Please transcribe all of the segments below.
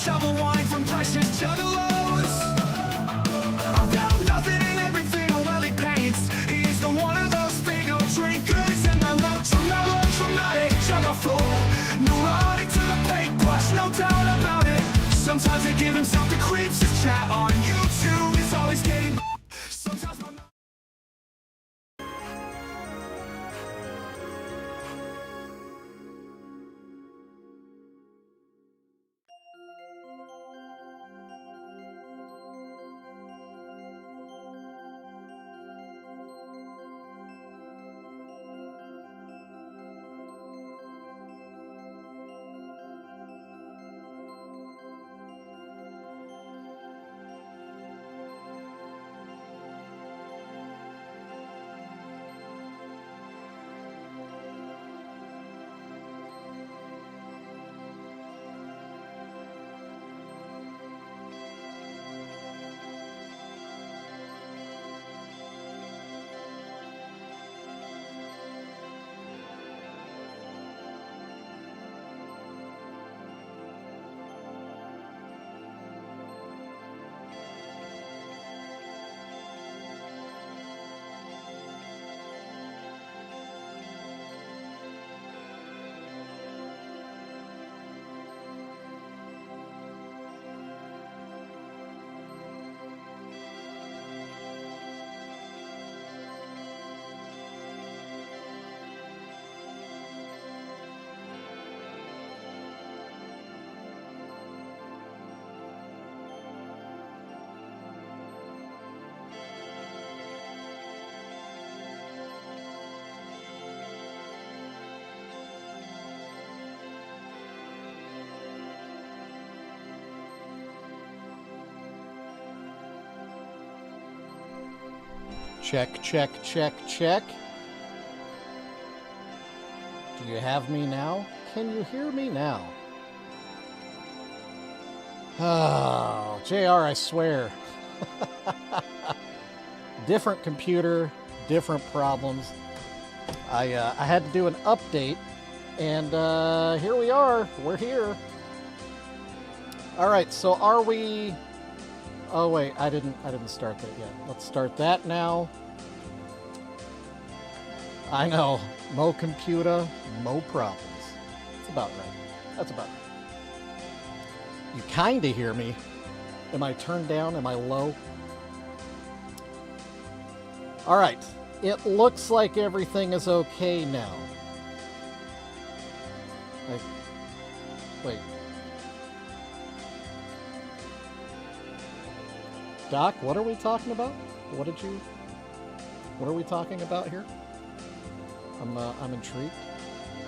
shovel wine from PreciousJuggalos. I found nothing in everything while he paints. He's the one of those figo drinkers, and I love traumatic jugger floor. Neurotic to the paintbrush, no doubt about it. Sometimes I give himself the creeps. His chat on YouTube is always getting. Sometimes my Check, check, check, check. Do you have me now? Can you hear me now? Oh, JR, I swear. Different computer, different problems. I had to do an update, and here we are. We're here. All right, so are we... Oh wait, I didn't start that yet. Let's start that now. I know, mo computer, mo problems. That's about right. That's about right. You kinda hear me. Am I turned down? Am I low? All right, it looks like everything is okay now. Wait. Doc, what are we talking about? What are we talking about here? I'm intrigued.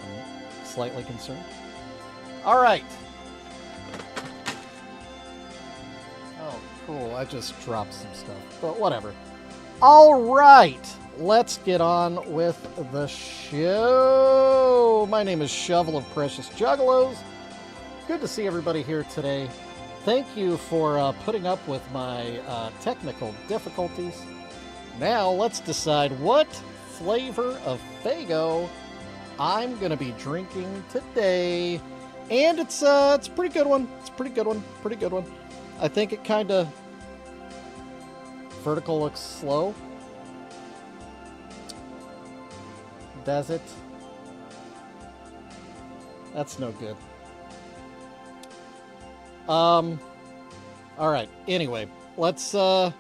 I'm slightly concerned. All right. Oh, cool. I just dropped some stuff, but whatever. All right. Let's get on with the show. My name is Shovel of Precious Juggalos. Good to see everybody here today. Thank you for putting up with my technical difficulties. Now let's decide what flavor of Faygo I'm gonna be drinking today, and it's a pretty good one. It's a pretty good one. Pretty good one. I think it kind of vertical looks slow. Does it? That's no good. All right. Anyway, let's Doc,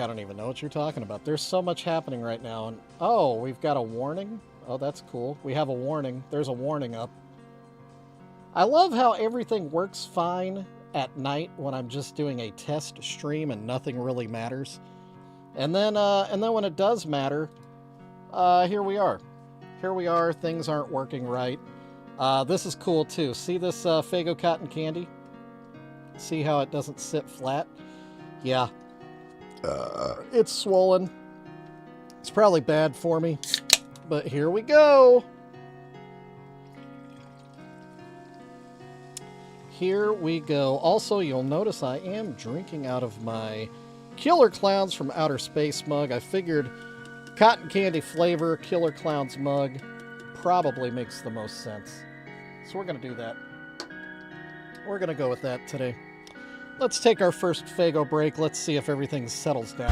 I don't even know what you're talking about. There's so much happening right now, and oh, we've got a warning. Oh, that's cool. We have a warning. There's a warning up. I love how everything works fine at night when I'm just doing a test stream and nothing really matters. And then when it does matter, here we are. Here we are. Things aren't working right. This is cool too. See this Faygo cotton candy? See how it doesn't sit flat? Yeah. It's swollen. It's probably bad for me, but here we go. Here we go. Also, you'll notice I am drinking out of my Killer Klowns from Outer Space mug. I figured Cotton candy flavor, Killer Klowns mug probably makes the most sense. So we're going to do that. We're going to go with that today. Let's take our first Faygo break. Let's see if everything settles down.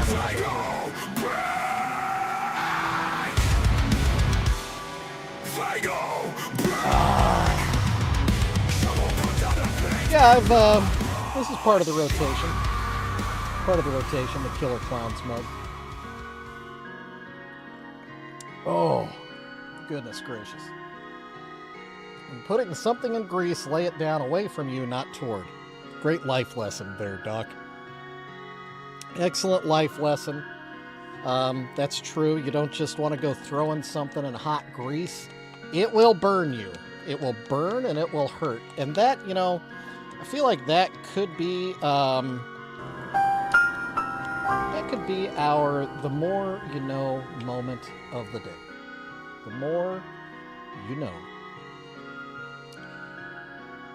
Yeah, this is part of the rotation. Part of the rotation, the Killer Klowns mug. Oh, goodness gracious. When putting something in grease, lay it down away from you, not toward. Great life lesson there, Doc. Excellent life lesson. That's true. You don't just want to go throwing something in hot grease. It will burn you. It will burn and it will hurt. And that, you know, I feel like that could be our the more you know moment of the day. The more you know.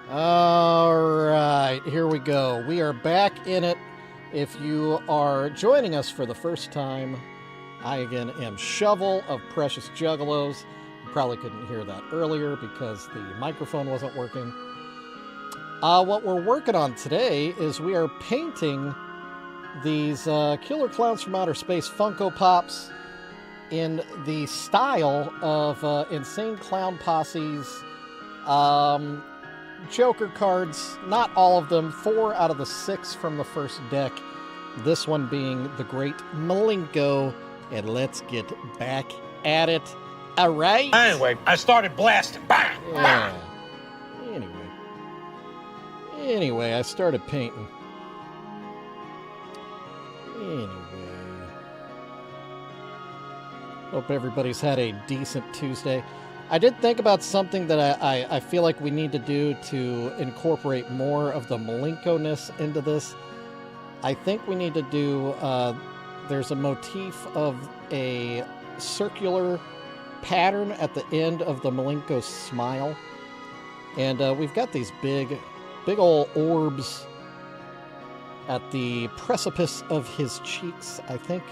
All right, here we go. We are back in it. If you are joining us for the first time, I again am Shovel of Precious Juggalos. You probably couldn't hear that earlier because the microphone wasn't working. What we're working on today is we are painting these Killer Klowns from Outer Space Funko Pops in the style of Insane Clown Posse's Joker cards. Not all of them, 4 out of the 6 from the first deck. This one being the Great Malenko. And let's get back at it. All right? Anyway, I started blasting. Bang! Yeah. Anyway, I started painting. Anyway. Hope everybody's had a decent Tuesday. I did think about something that I feel like we need to do to incorporate more of the Malenko-ness into this. I think we need to do, there's a motif of a circular pattern at the end of the Malenko smile. And we've got these big old orbs at the precipice of his cheeks. I think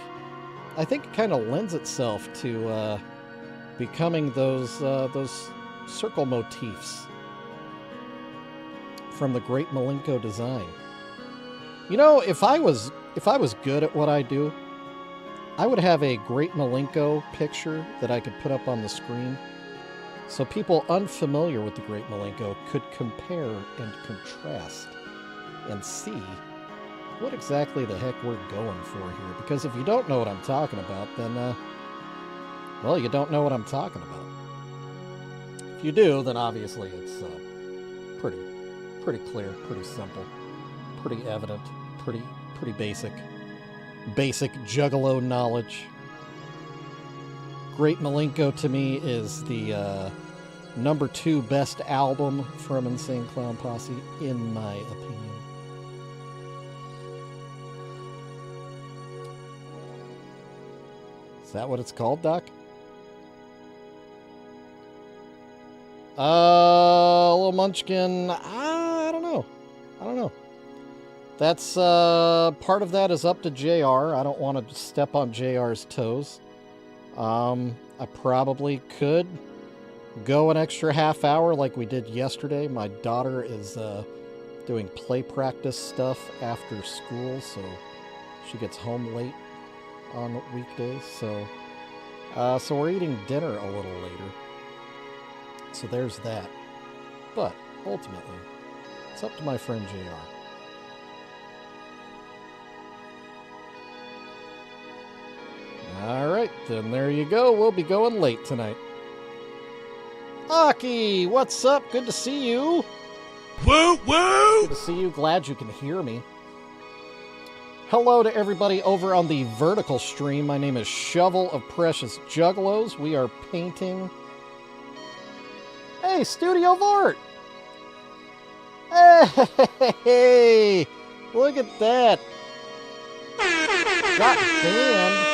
it kind of lends itself to becoming those circle motifs from the Great Malenko design. You know, if I was good at what I do, I would have a Great Malenko picture that I could put up on the screen, so people unfamiliar with the Great Malenko could compare and contrast and see what exactly the heck we're going for here. Because if you don't know what I'm talking about, then, well, you don't know what I'm talking about. If you do, then obviously it's pretty clear, pretty simple, pretty evident, pretty basic Juggalo knowledge. Great Malenko to me is the number 2 best album from Insane Clown Posse, in my opinion. Is that what it's called, Doc? Little Munchkin, I don't know. That's, part of that is up to JR. I don't want to step on JR's toes. I probably could go an extra half hour like we did yesterday. My daughter is doing play practice stuff after school, so she gets home late on weekdays. So we're eating dinner a little later. So there's that. But ultimately, it's up to my friend JR. All right, then there you go. We'll be going late tonight. Aki, what's up? Good to see you. Woo, woo! Good to see you. Glad you can hear me. Hello to everybody over on the vertical stream. My name is Shovel of Precious Juggalos. We are painting... Hey, Studio Vort! Hey! Look at that! Got banned.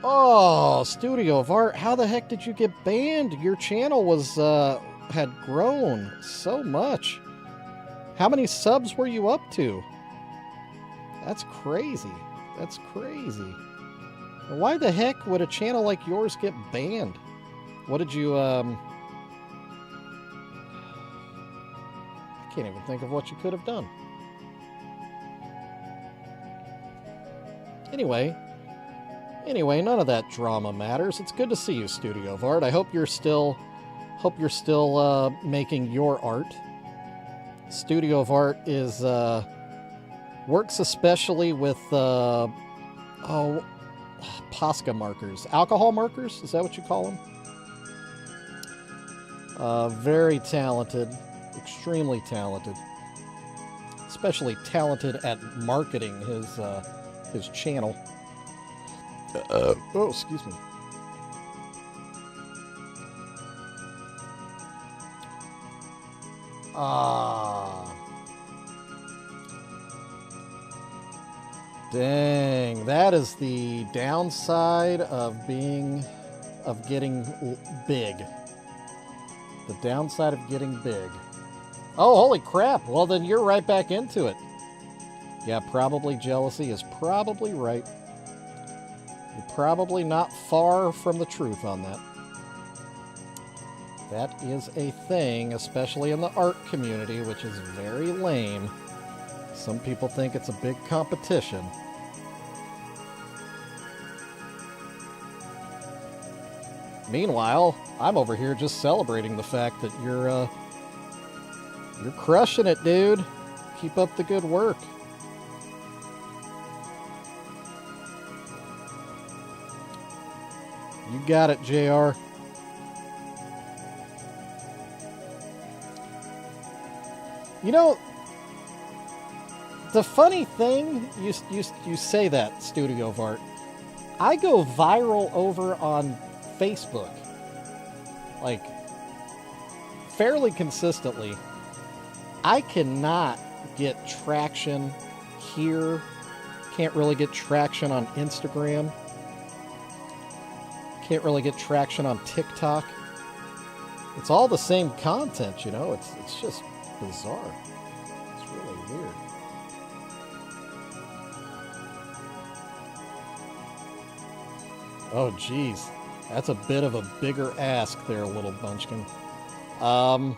Oh, Studio of Art, how the heck did you get banned? Your channel was, had grown so much. How many subs were you up to? That's crazy. That's crazy. Why the heck would a channel like yours get banned? What did you, I can't even think of what you could have done. Anyway, none of that drama matters. It's good to see you, Studio of Art. I hope you're still making your art. Studio of Art is, works especially with, Posca markers. Alcohol markers? Is that what you call them? Very talented. Extremely talented. Especially talented at marketing his channel. Oh, excuse me. Dang, that is the downside of getting big. The downside of getting big. Oh, holy crap. Well, then you're right back into it. Yeah, probably jealousy is probably right. You're probably not far from the truth on that. That is a thing, especially in the art community, which is very lame. Some people think it's a big competition. Meanwhile, I'm over here just celebrating the fact that you're crushing it, dude. Keep up the good work. You got it, JR. You know, the funny thing, you say that, Studio of Art. I go viral over on Facebook, like, fairly consistently. I cannot get traction here. Can't really get traction on Instagram. Can't really get traction on TikTok. It's all the same content, you know. It's just bizarre. It's really weird. Oh, geez. That's a bit of a bigger ask there, little Bunchkin. How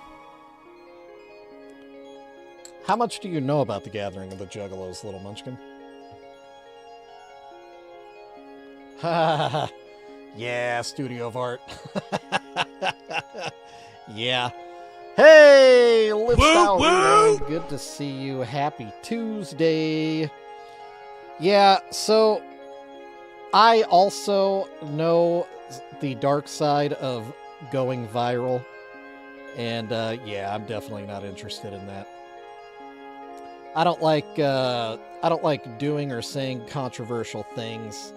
much do you know about the gathering of the Juggalos, little Munchkin? Ha! Yeah, Studio of Art. Yeah. Hey, Lifestyle Hero. Good to see you. Happy Tuesday. Yeah, so I also know the dark side of going viral, and yeah, I'm definitely not interested in that. I don't like doing or saying controversial things,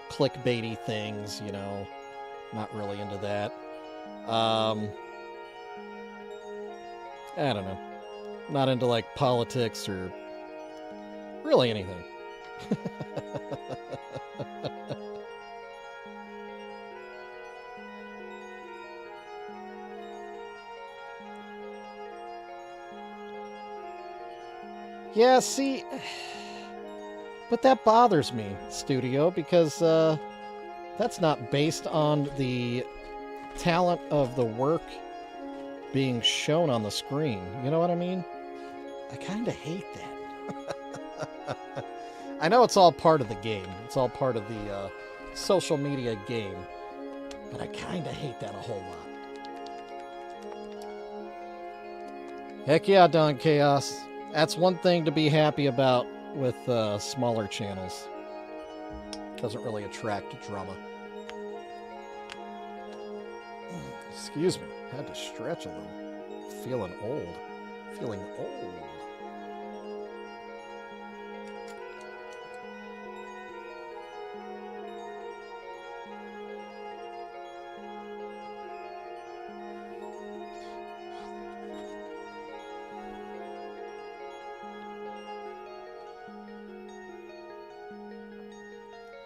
clickbaity things, you know. Not really into that. I don't know. Not into like politics or really anything. Yeah, see, but that bothers me, Studio, because that's not based on the talent of the work being shown on the screen. You know what I mean? I kind of hate that. I know it's all part of the game. It's all part of the social media game. But I kind of hate that a whole lot. Heck yeah, Don Chaos. That's one thing to be happy about with smaller channels. Doesn't really attract drama. Excuse me. Had to stretch a little. Feeling old. Feeling old.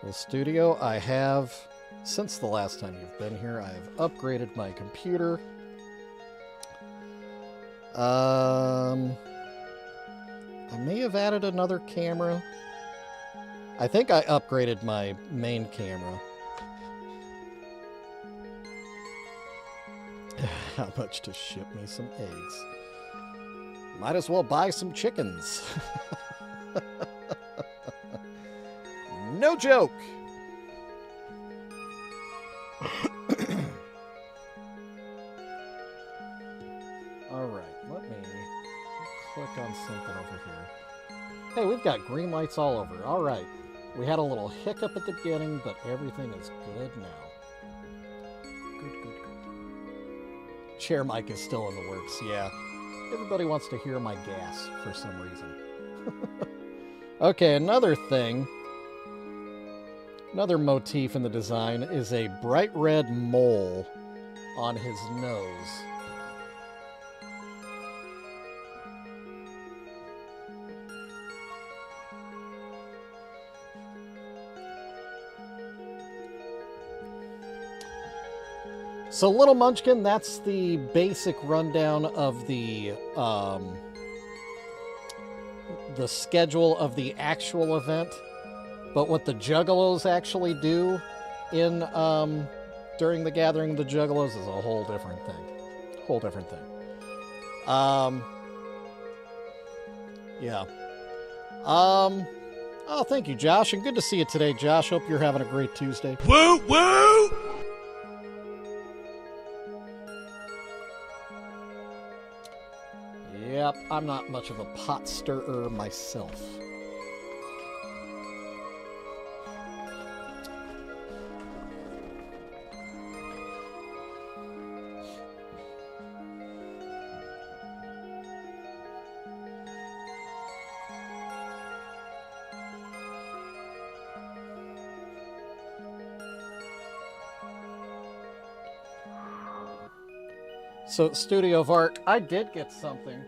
Well, Studio, I have, since the last time you've been here, I have upgraded my computer. I may have added another camera. I think I upgraded my main camera. How much to ship me some eggs? Might as well buy some chickens. No joke. All right, let me click on something over here. Hey, we've got green lights all over. All right. We had a little hiccup at the beginning, but everything is good now. Good. Chair mic is still in the works, yeah. Everybody wants to hear my gas for some reason. Okay, another thing. Another motif in the design is a bright red mole on his nose. So, Little Munchkin, that's the basic rundown of the schedule of the actual event. But what the Juggalos actually do in during the gathering of the Juggalos is a whole different thing. Yeah. Oh, thank you, Josh, and good to see you today, Josh. Hope you're having a great Tuesday. Woo, woo! Yep, I'm not much of a pot stirrer myself. So, Studio of Art, I did get something.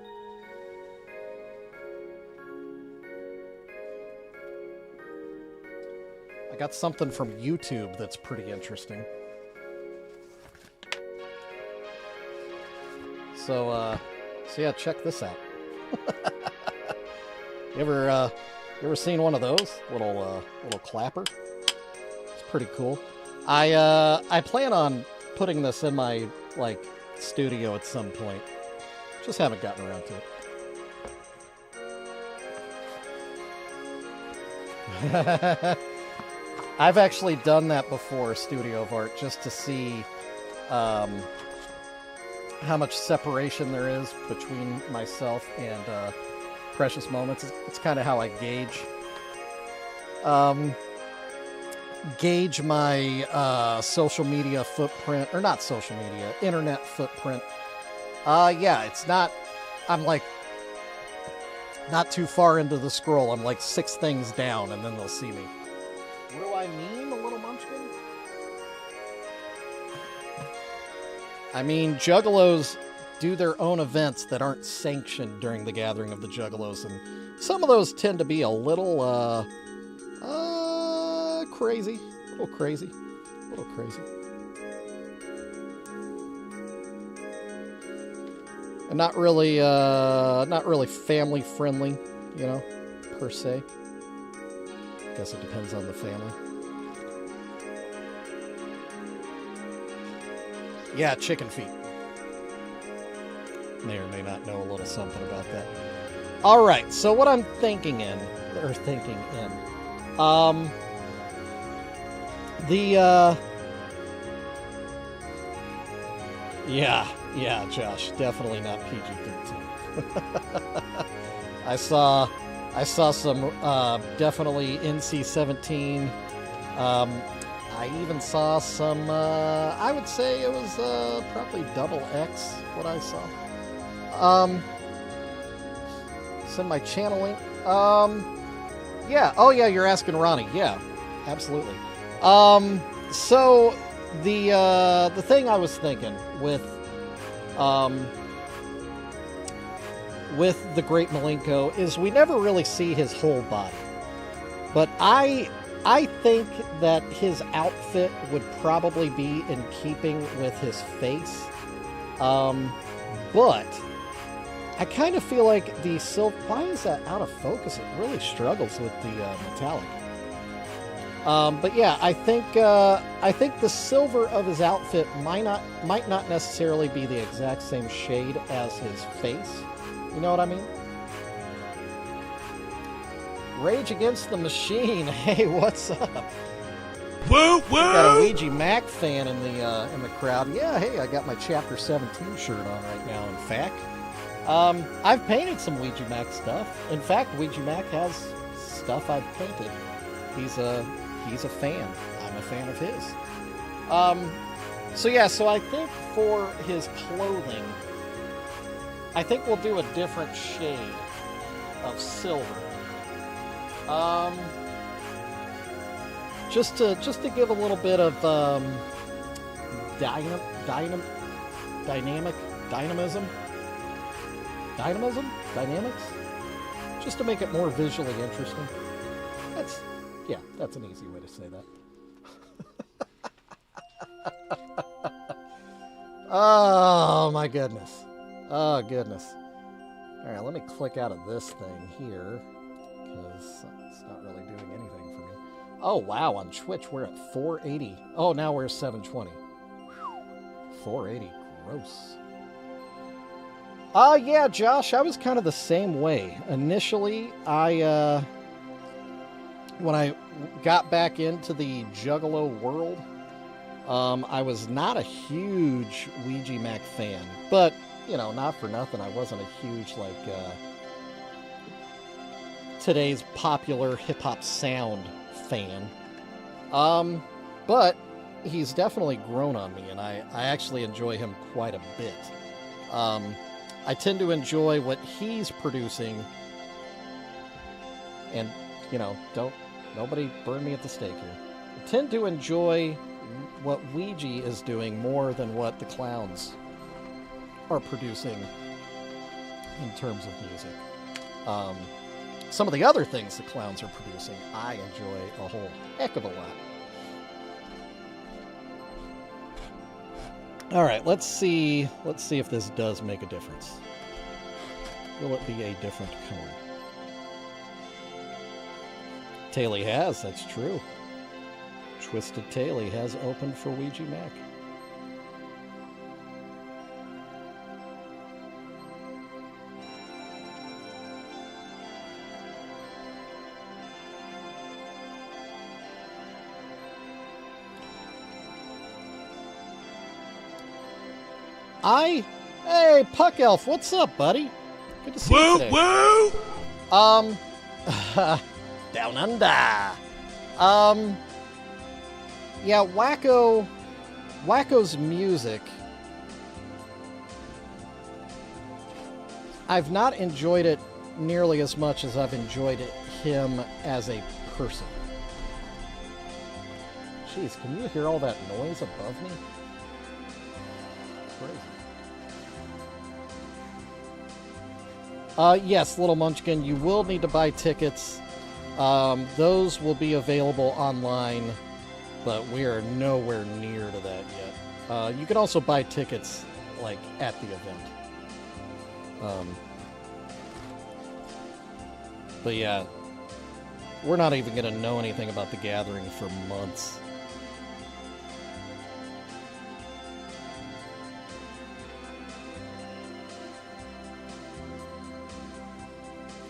I got something from YouTube that's pretty interesting. So yeah, check this out. You ever seen one of those little clapper? It's pretty cool. I plan on putting this in my studio at some point. Just haven't gotten around to it. I've actually done that before, Studio of Art, just to see how much separation there is between myself and Precious Moments. It's kind of how I gauge my social media footprint, or not social media, internet footprint. Yeah, it's not, I'm not too far into the scroll. I'm 6 things down, and then they'll see me. What do I mean, a Little Munchkin? I mean, Juggalos do their own events that aren't sanctioned during the gathering of the Juggalos, and some of those tend to be a little, crazy. A little crazy. And not really family friendly, per se. Guess it depends on the family. Yeah, chicken feet. May or may not know a little something about that. All right, so what I'm thinking in, yeah, Josh, definitely not PG-13. I saw some definitely NC-17. I even saw some, I would say it was probably XX, what I saw. Send my channel link. Yeah, oh yeah, you're asking Ronnie. Yeah, absolutely. So the thing I was thinking with the Great Malenko is we never really see his whole body. But I think that his outfit would probably be in keeping with his face. But I kind of feel like the silk... Why is that out of focus? It really struggles with the metallic. But yeah, I think the silver of his outfit might not necessarily be the exact same shade as his face. You know what I mean? Rage Against the Machine. Hey, what's up? Woo, woo! Got a Ouija Mac fan in the crowd. Yeah, hey, I got my Chapter 17 shirt on right now. In fact, I've painted some Ouija Mac stuff. In fact, Ouija Mac has stuff I've painted. He's a fan. I'm a fan of his. So I think for his clothing, I think we'll do a different shade of silver. Just to give a little bit of dynamics, just to make it more visually interesting. That's an easy way to say that. Oh my goodness. Oh goodness. All right, let me click out of this thing here because it's not really doing anything for me. Oh wow, on Twitch we're at 480. Oh, now we're 720. 480, gross. Yeah, Josh, I was kind of the same way. Initially, when I got back into the Juggalo world, I was not a huge Ouija Mac fan, but, you know, not for nothing, I wasn't a huge, today's popular hip-hop sound fan. But he's definitely grown on me, and I actually enjoy him quite a bit. I tend to enjoy what he's producing, and, you know, nobody burn me at the stake here. I tend to enjoy what Ouija is doing more than what the Klowns are producing in terms of music. Some of the other things the Klowns are producing, I enjoy a whole heck of a lot. All right, let's see if this does make a difference. Will it be a different color? Taylor has, that's true. Twisted Taylor has opened for Ouija Mac. Hey, Puck Elf, what's up, buddy? Good to see you today. Woo! Down under. Yeah, Wacko's music, I've not enjoyed it nearly as much as I've enjoyed him as a person. Jeez, can you hear all that noise above me? Crazy. Yes, Little Munchkin, you will need to buy tickets. Those will be available online, but we are nowhere near to that yet. You can also buy tickets, like, at the event. But yeah, we're not even going to know anything about the gathering for months.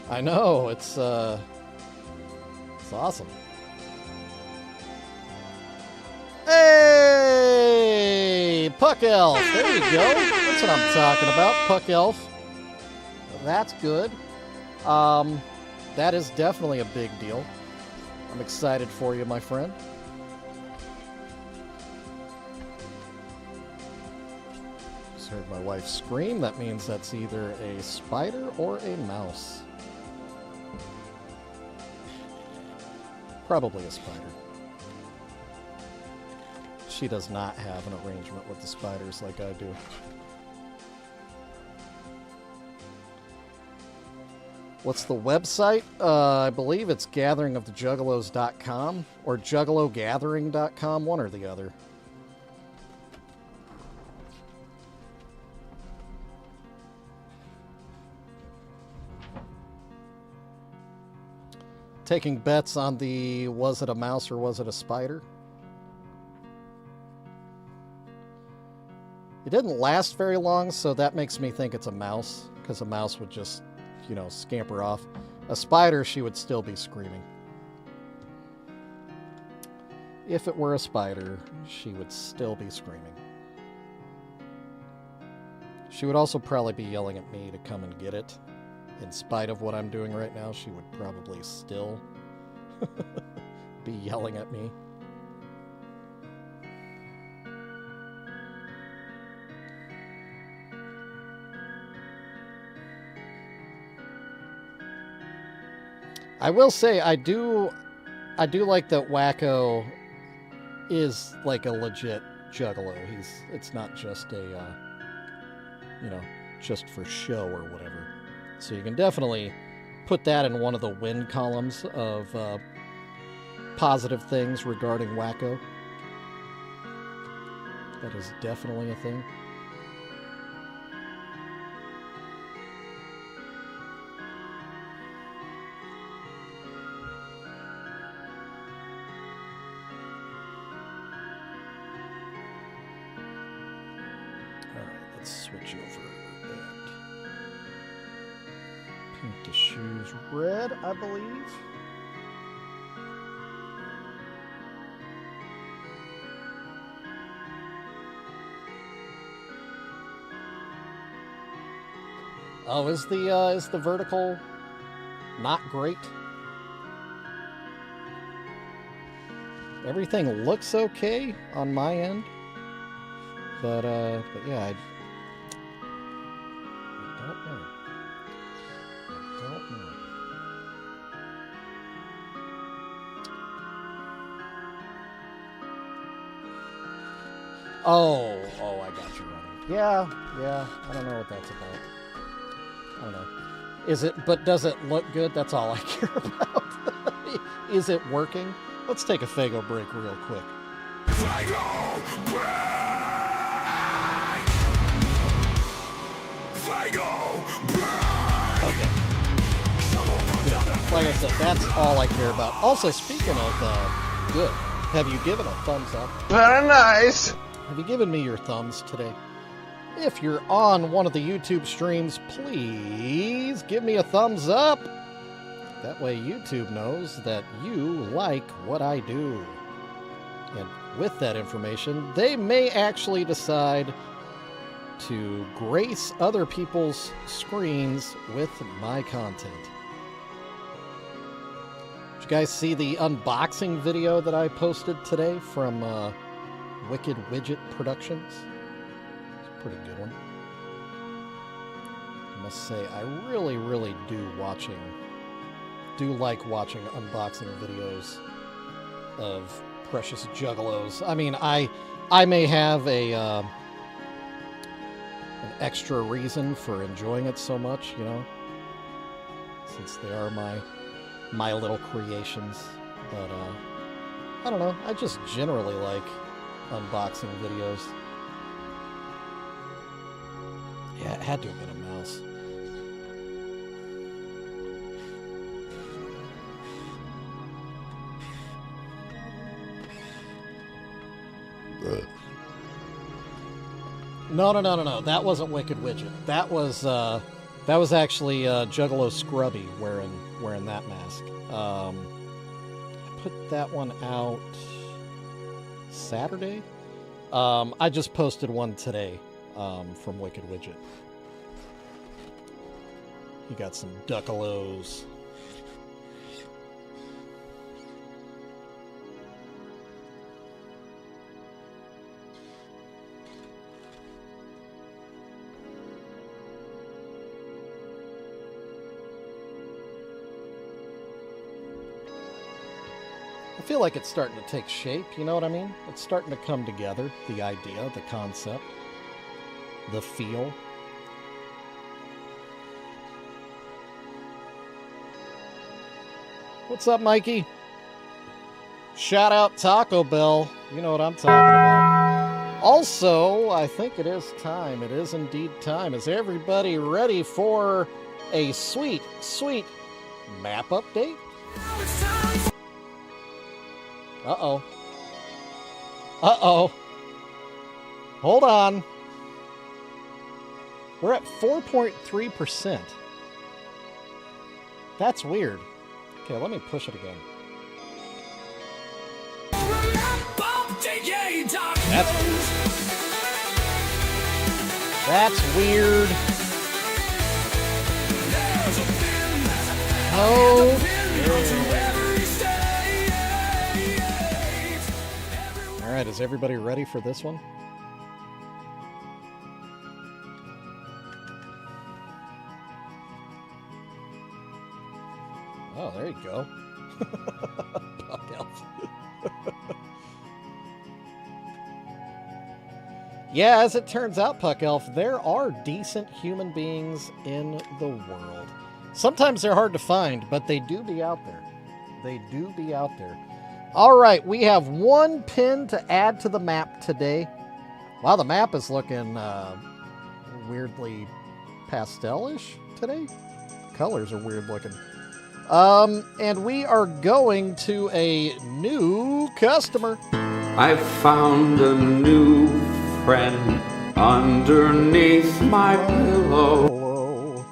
I know, it's awesome. Hey, Puck Elf, there you go. That's what I'm talking about, Puck Elf. That's good. That is definitely a big deal. I'm excited for you, my friend. Just heard my wife scream. That means that's either a spider or a mouse. Probably a spider. She does not have an arrangement with the spiders like I do. What's the website? I believe it's gatheringofthejuggalos.com or juggalogathering.com, one or the other. taking bets on the was it a mouse or was it a spider? It didn't last very long, so that makes me think it's a mouse, because a mouse would just, you know, scamper off. A spider, she would still be screaming. If it were a spider, she would still be screaming. She would also probably be yelling at me to come and get it. In spite of what I'm doing right now, she would probably still be yelling at me. I will say I do like that Wacko is like a legit juggalo. It's not just a you know, just for show or whatever. So you can definitely put that in one of the win columns of positive things regarding Wacko. That is definitely a thing. Switch over and paint the shoes red, I believe. Oh, is the vertical not great? Everything looks okay on my end, but yeah, I don't know. Oh, I got you running. Yeah, I don't know what that's about. I don't know. But does it look good? That's all I care about. Is it working? Let's take a Fago break real quick. Fago break! Fago break! Okay. Like I said, that's all I care about. Also, speaking of good, have you given a thumbs up? Very nice. Have you given me your thumbs today? If you're on one of the YouTube streams, please give me a thumbs up. That way YouTube knows that you like what I do. And with that information, they may actually decide to grace other people's screens with my content. Did you guys see the unboxing video that I posted today from Wicked Widget Productions? It's a pretty good one. I must say, I really do like watching unboxing videos of Precious Juggalos. I mean, I may have an extra reason for enjoying it so much, you know, since they are my little creations. But I don't know. I just generally like unboxing videos. Yeah, it had to have been a mouse. No. That wasn't Wicked Widget. That was actually Juggalo Scrubby wearing that mask. I put that one out Saturday. I just posted one today from Wicked Widget. You got some Duckalos. I feel like it's starting to take shape, you know what I mean? It's starting to come together, the idea, the concept, the feel. What's up, Mikey? Shout out Taco Bell. You know what I'm talking about. Also, I think it is time. It is indeed time. Is everybody ready for a sweet, sweet map update? Uh-oh. Uh-oh. Hold on. We're at 4.3%. That's weird. Okay, let me push it again. That's weird. Oh. All right, is everybody ready for this one? Oh, there you go. Puck elf. Yeah, as it turns out, Puck Elf, there are decent human beings in the world. Sometimes they're hard to find, but they do be out there. They do be out there. All right, we have one pin to add to the map today. Wow, the map is looking weirdly pastel-ish today. Colors are weird looking. And we are going to a new customer. I found a new friend underneath my pillow. Hello.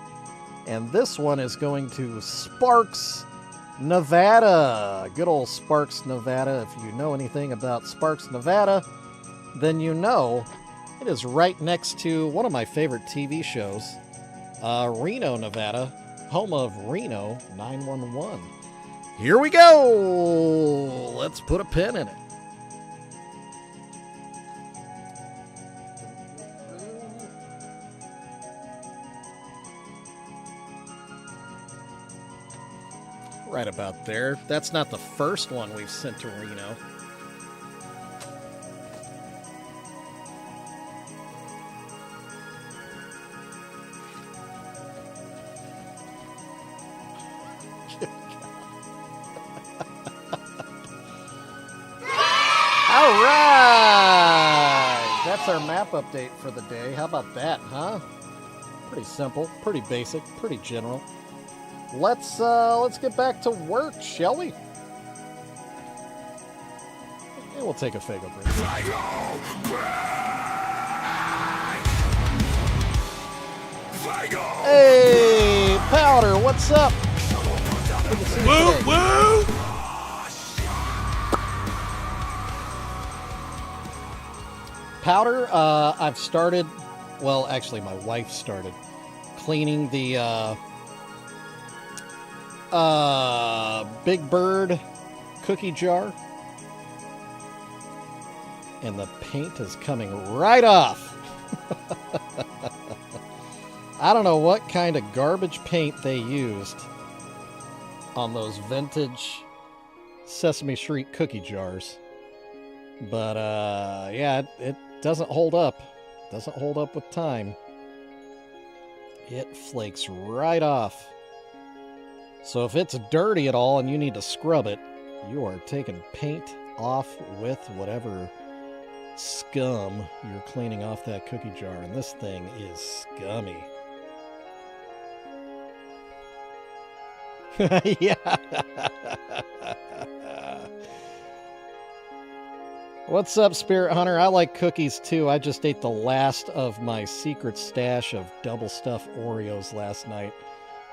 And this one is going to Sparks, Nevada. Good old Sparks, Nevada. If you know anything about Sparks, Nevada, then you know it is right next to one of my favorite TV shows, Reno, Nevada, home of Reno 911. Here we go. Let's put a pin in it. Right about there. That's not the first one we've sent to Reno. All right! That's our map update for the day. How about that, huh? Pretty simple, pretty basic, pretty general. Let's get back to work, shall we? And we'll take a Fago break. Hey, Powder, what's up? Good to see you Woo, today. woo! Powder, I've started, well, actually my wife started cleaning the Big Bird cookie jar. And the paint is coming right off. I don't know what kind of garbage paint they used on those vintage Sesame Street cookie jars. But, yeah, it doesn't hold up. Doesn't hold up with time. It flakes right off. So if it's dirty at all and you need to scrub it, you are taking paint off with whatever scum you're cleaning off that cookie jar. And this thing is scummy. Yeah. What's up, Spirit Hunter? I like cookies too. I just ate the last of my secret stash of double stuffed Oreos last night.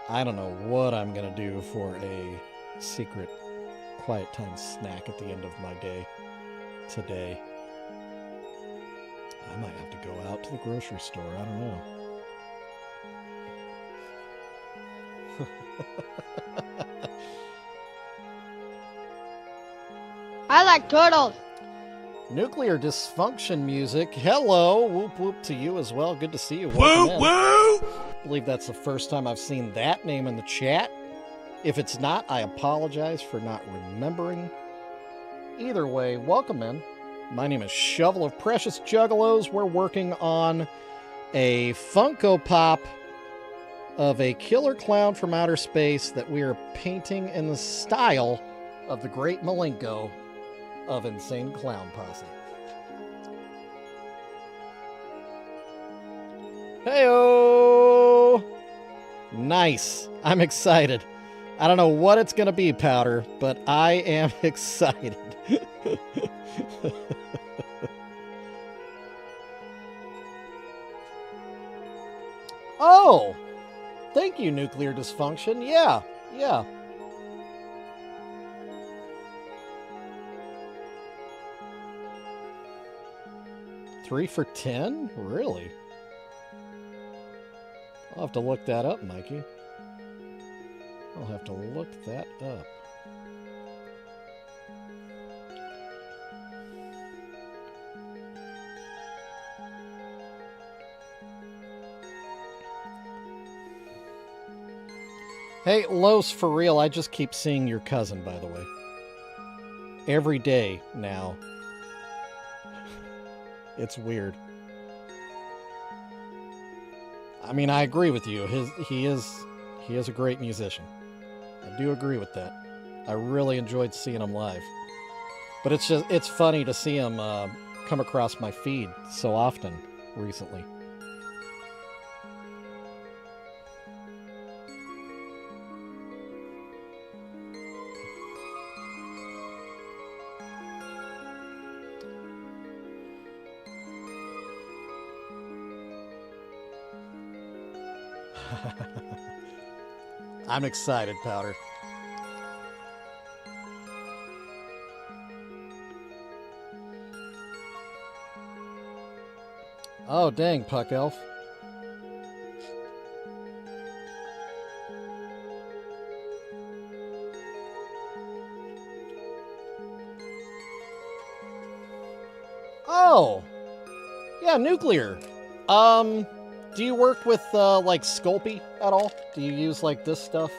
I don't know what I'm going to do for a secret quiet time snack at the end of my day today. I might have to go out to the grocery store. I don't know. I like turtles. Nuclear dysfunction music. Hello. Whoop whoop to you as well. Good to see you. Woo, Welcome in. woo! I believe that's the first time I've seen that name in the chat. If it's not, I apologize for not remembering. Either way, welcome in. My name is Shovel of Precious Juggalos. We're working on a Funko Pop of a killer clown from outer space that we are painting in the style of the great Malenko of Insane Clown Posse. Heyo! Nice. I'm excited. I don't know what it's going to be, Powder, but I am excited. Oh! Thank you, Nuclear Dysfunction. Yeah, yeah. Three for 10? Really? I'll have to look that up, Mikey. I'll have to look that up. Hey, Los, for real, I just keep seeing your cousin, by the way. Every day now. It's weird. I mean, I agree with you. He is a great musician. I do agree with that. I really enjoyed seeing him live. But it's funny to see him come across my feed so often recently. I'm excited, Powder. Oh, dang, Puck Elf. Oh! Yeah, Nuclear. Do you work with, like, Sculpey at all? Do you use, like, this stuff?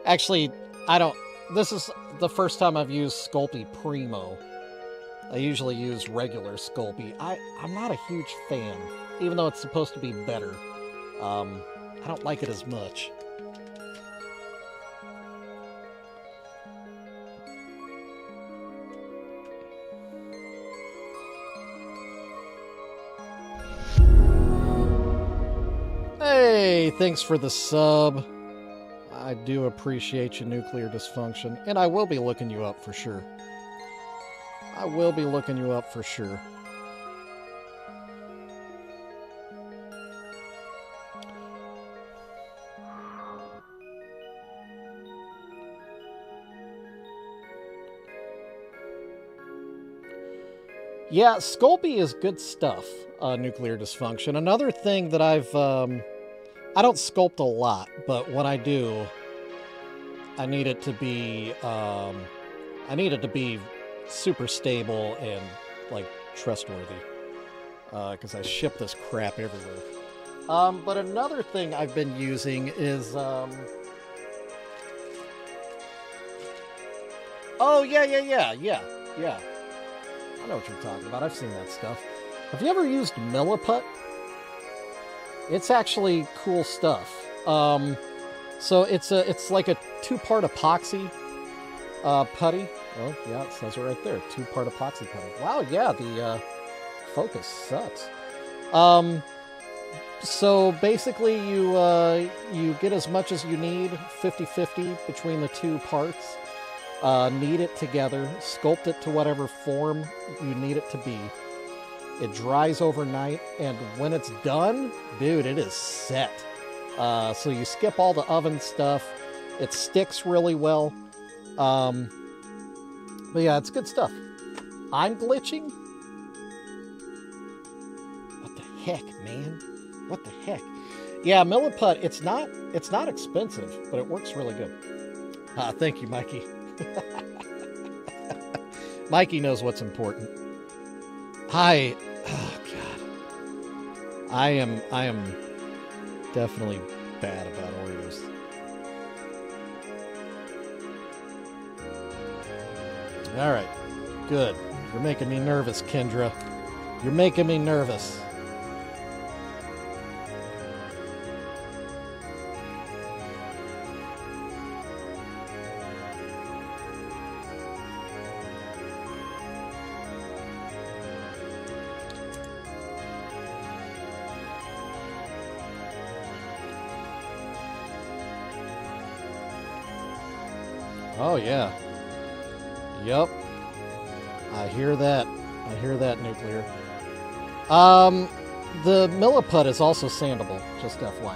Actually, I don't... This is the first time I've used Sculpey Primo. I usually use regular Sculpey. I'm not a huge fan, even though it's supposed to be better. I don't like it as much. Hey, thanks for the sub. I do appreciate you, Nuclear Dysfunction. And I will be looking you up for sure. I will be looking you up for sure. Yeah, Sculpey is good stuff, Nuclear Dysfunction. Another thing that I don't sculpt a lot, but when I do, I need it to be, super stable and, like, trustworthy. Because I ship this crap everywhere. But another thing I've been using is, oh, yeah. I know what you're talking about. I've seen that stuff. Have you ever used Milliput? It's actually cool stuff. So it's like a 2-part epoxy putty. Oh, yeah, it says it right there. 2-part epoxy putty. Wow, yeah, the focus sucks. So basically you get as much as you need, 50-50 between the 2 parts. Knead it together, sculpt it to whatever form you need it to be. It dries overnight, and when it's done, dude, it is set. So you skip all the oven stuff. It sticks really well. But yeah, it's good stuff. I'm glitching? What the heck, man? What the heck? Yeah, Milliput, it's not expensive, but it works really good. Thank you, Mikey. Mikey knows what's important. Oh God. I am definitely bad about Oreos. All right, good. You're making me nervous, Kendra. You're making me nervous. Oh, yeah. Yep. I hear that. I hear that, Nuclear. The milliput is also sandable, just FYI.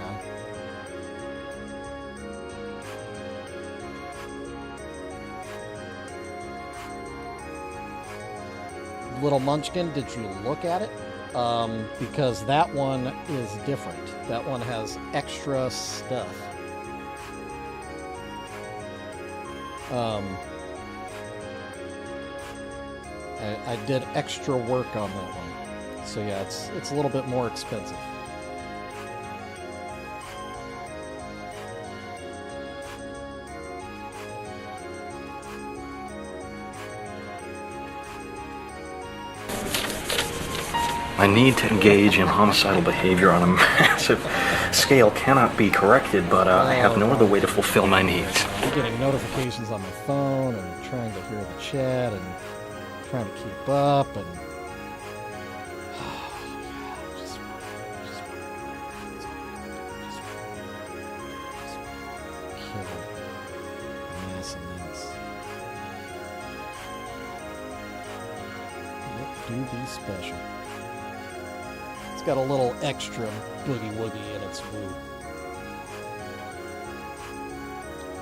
Little Munchkin, did you look at it? Because that one is different. That one has extra stuff. I did extra work on that one. So yeah, it's a little bit more expensive. My need to engage in homicidal behavior on a massive scale cannot be corrected, but I have no other way to fulfill my needs. I'm getting notifications on my phone and trying to hear the chat and trying to keep up and do be special. It's got a little extra boogie woogie in its woo.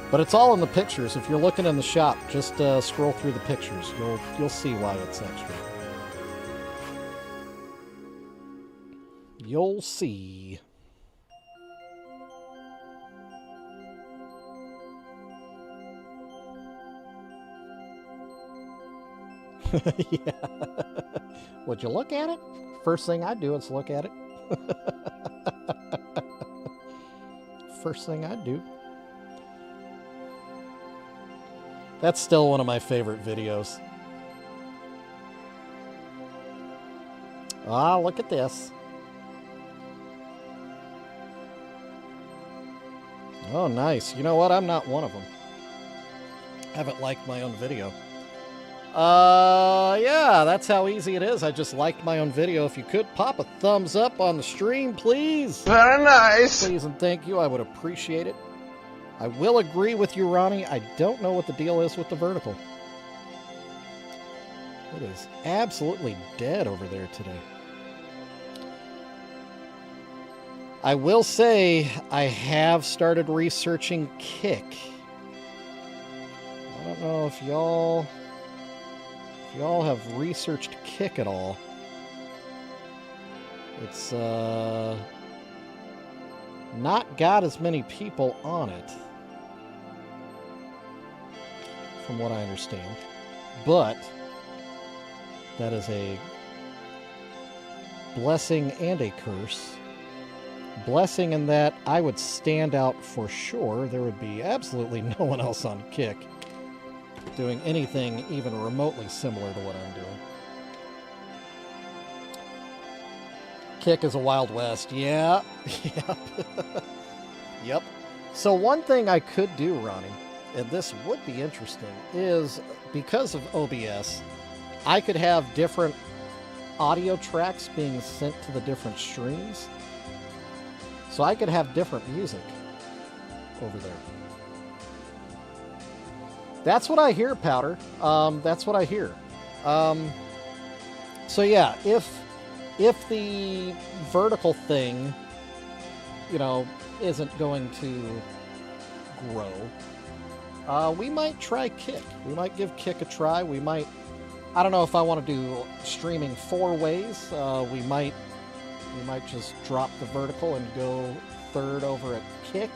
But it's all in the pictures. If you're looking in the shop, just scroll through the pictures. You'll see why it's extra. You'll see. Yeah. Would you look at it? First thing I do is look at it. First thing I do. That's still one of my favorite videos. Ah, look at this. Oh, nice. You know what? I'm not one of them. I haven't liked my own video. Yeah, that's how easy it is. I just liked my own video. If you could pop a thumbs up on the stream, please. Very nice. Please and thank you. I would appreciate it. I will agree with you, Ronnie. I don't know what the deal is with the vertical. It is absolutely dead over there today. I will say I have started researching Kick. I don't know if y'all have researched Kick at all. It's not got as many people on it, from what I understand. But that is a blessing and a curse. Blessing in that I would stand out for sure. There would be absolutely no one else on Kick doing anything even remotely similar to what I'm doing. Kick is a Wild West. Yeah. Yep. Yep. So one thing I could do, Ronnie, and this would be interesting, is because of OBS, I could have different audio tracks being sent to the different streams. So I could have different music over there. That's what I hear, Powder. That's what I hear. So yeah, if the vertical thing, you know, isn't going to grow, we might try Kick. We might give Kick a try. We might, I don't know if I want to do streaming 4 ways. We might just drop the vertical and go third over at Kick.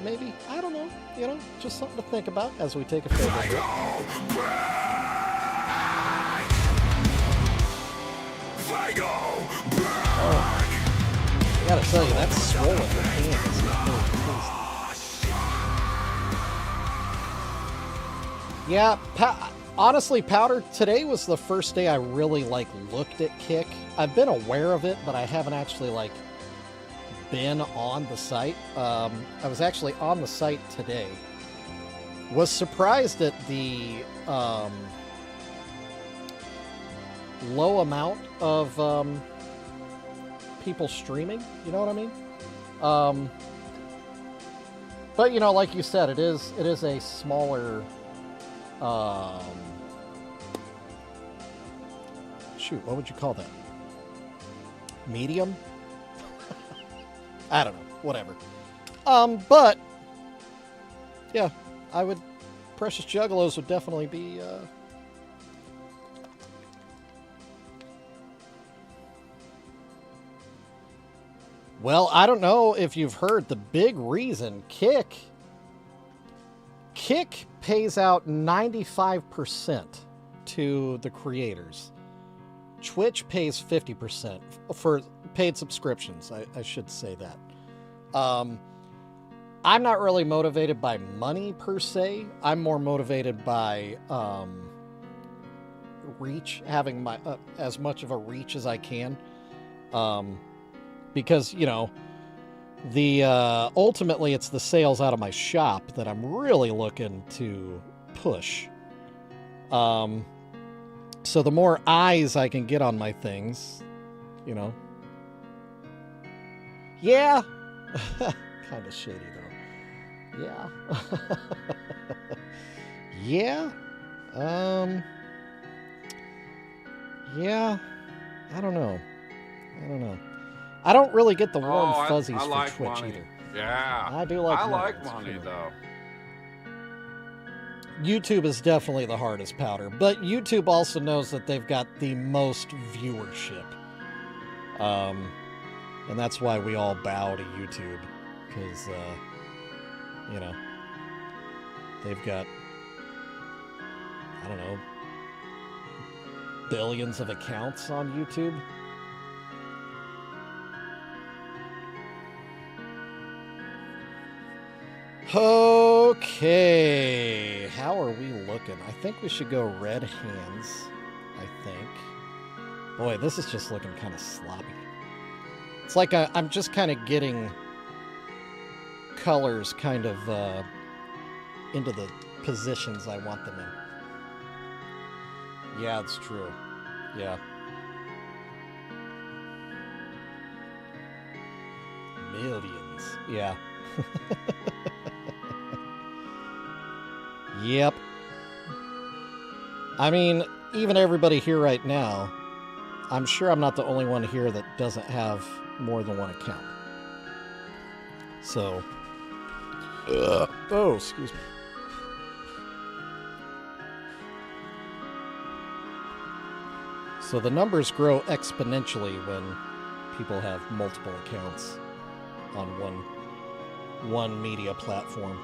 Maybe. I don't know. You know, just something to think about as we take a further look. Oh. I gotta tell you, that's swollen. The hand is really tasty. Yeah, honestly, Powder, today was the first day I really, looked at Kick. I've been aware of it, but I haven't actually, been on the site. I was actually on the site today. Was surprised at the low amount of people streaming. You know what I mean? But, you know, like you said, it is a smaller, shoot, what would you call that? Medium? I don't know, whatever. But, yeah, Precious Juggalos would definitely be, well, I don't know if you've heard the big reason Kick pays out 95% to the creators. Twitch pays 50% for paid subscriptions. I should say that. I'm not really motivated by money per se. I'm more motivated by reach, having my as much of a reach as I can. Because, you know, the ultimately it's the sales out of my shop that I'm really looking to push. So the more eyes I can get on my things, you know. Yeah. Kind of shady though. Yeah. Yeah. Yeah. I don't know. I don't really get the warm fuzzies I for like Twitch money. either. Yeah. I do like money. I like It's money, cool. though. YouTube is definitely the hardest powder, but YouTube also knows that they've got the most viewership. And that's why we all bow to YouTube, because, you know, they've got, I don't know, billions of accounts on YouTube. Okay, how are we looking? I think we should go red hands, I think. Boy, this is just looking kind of sloppy. It's like I'm just kind of getting colors kind of into the positions I want them in. Yeah, it's true. Yeah. Millions. Yeah. Yep. I mean, even everybody here right now, I'm sure I'm not the only one here that doesn't have more than one account. So, oh, excuse me. So the numbers grow exponentially when people have multiple accounts on one media platform.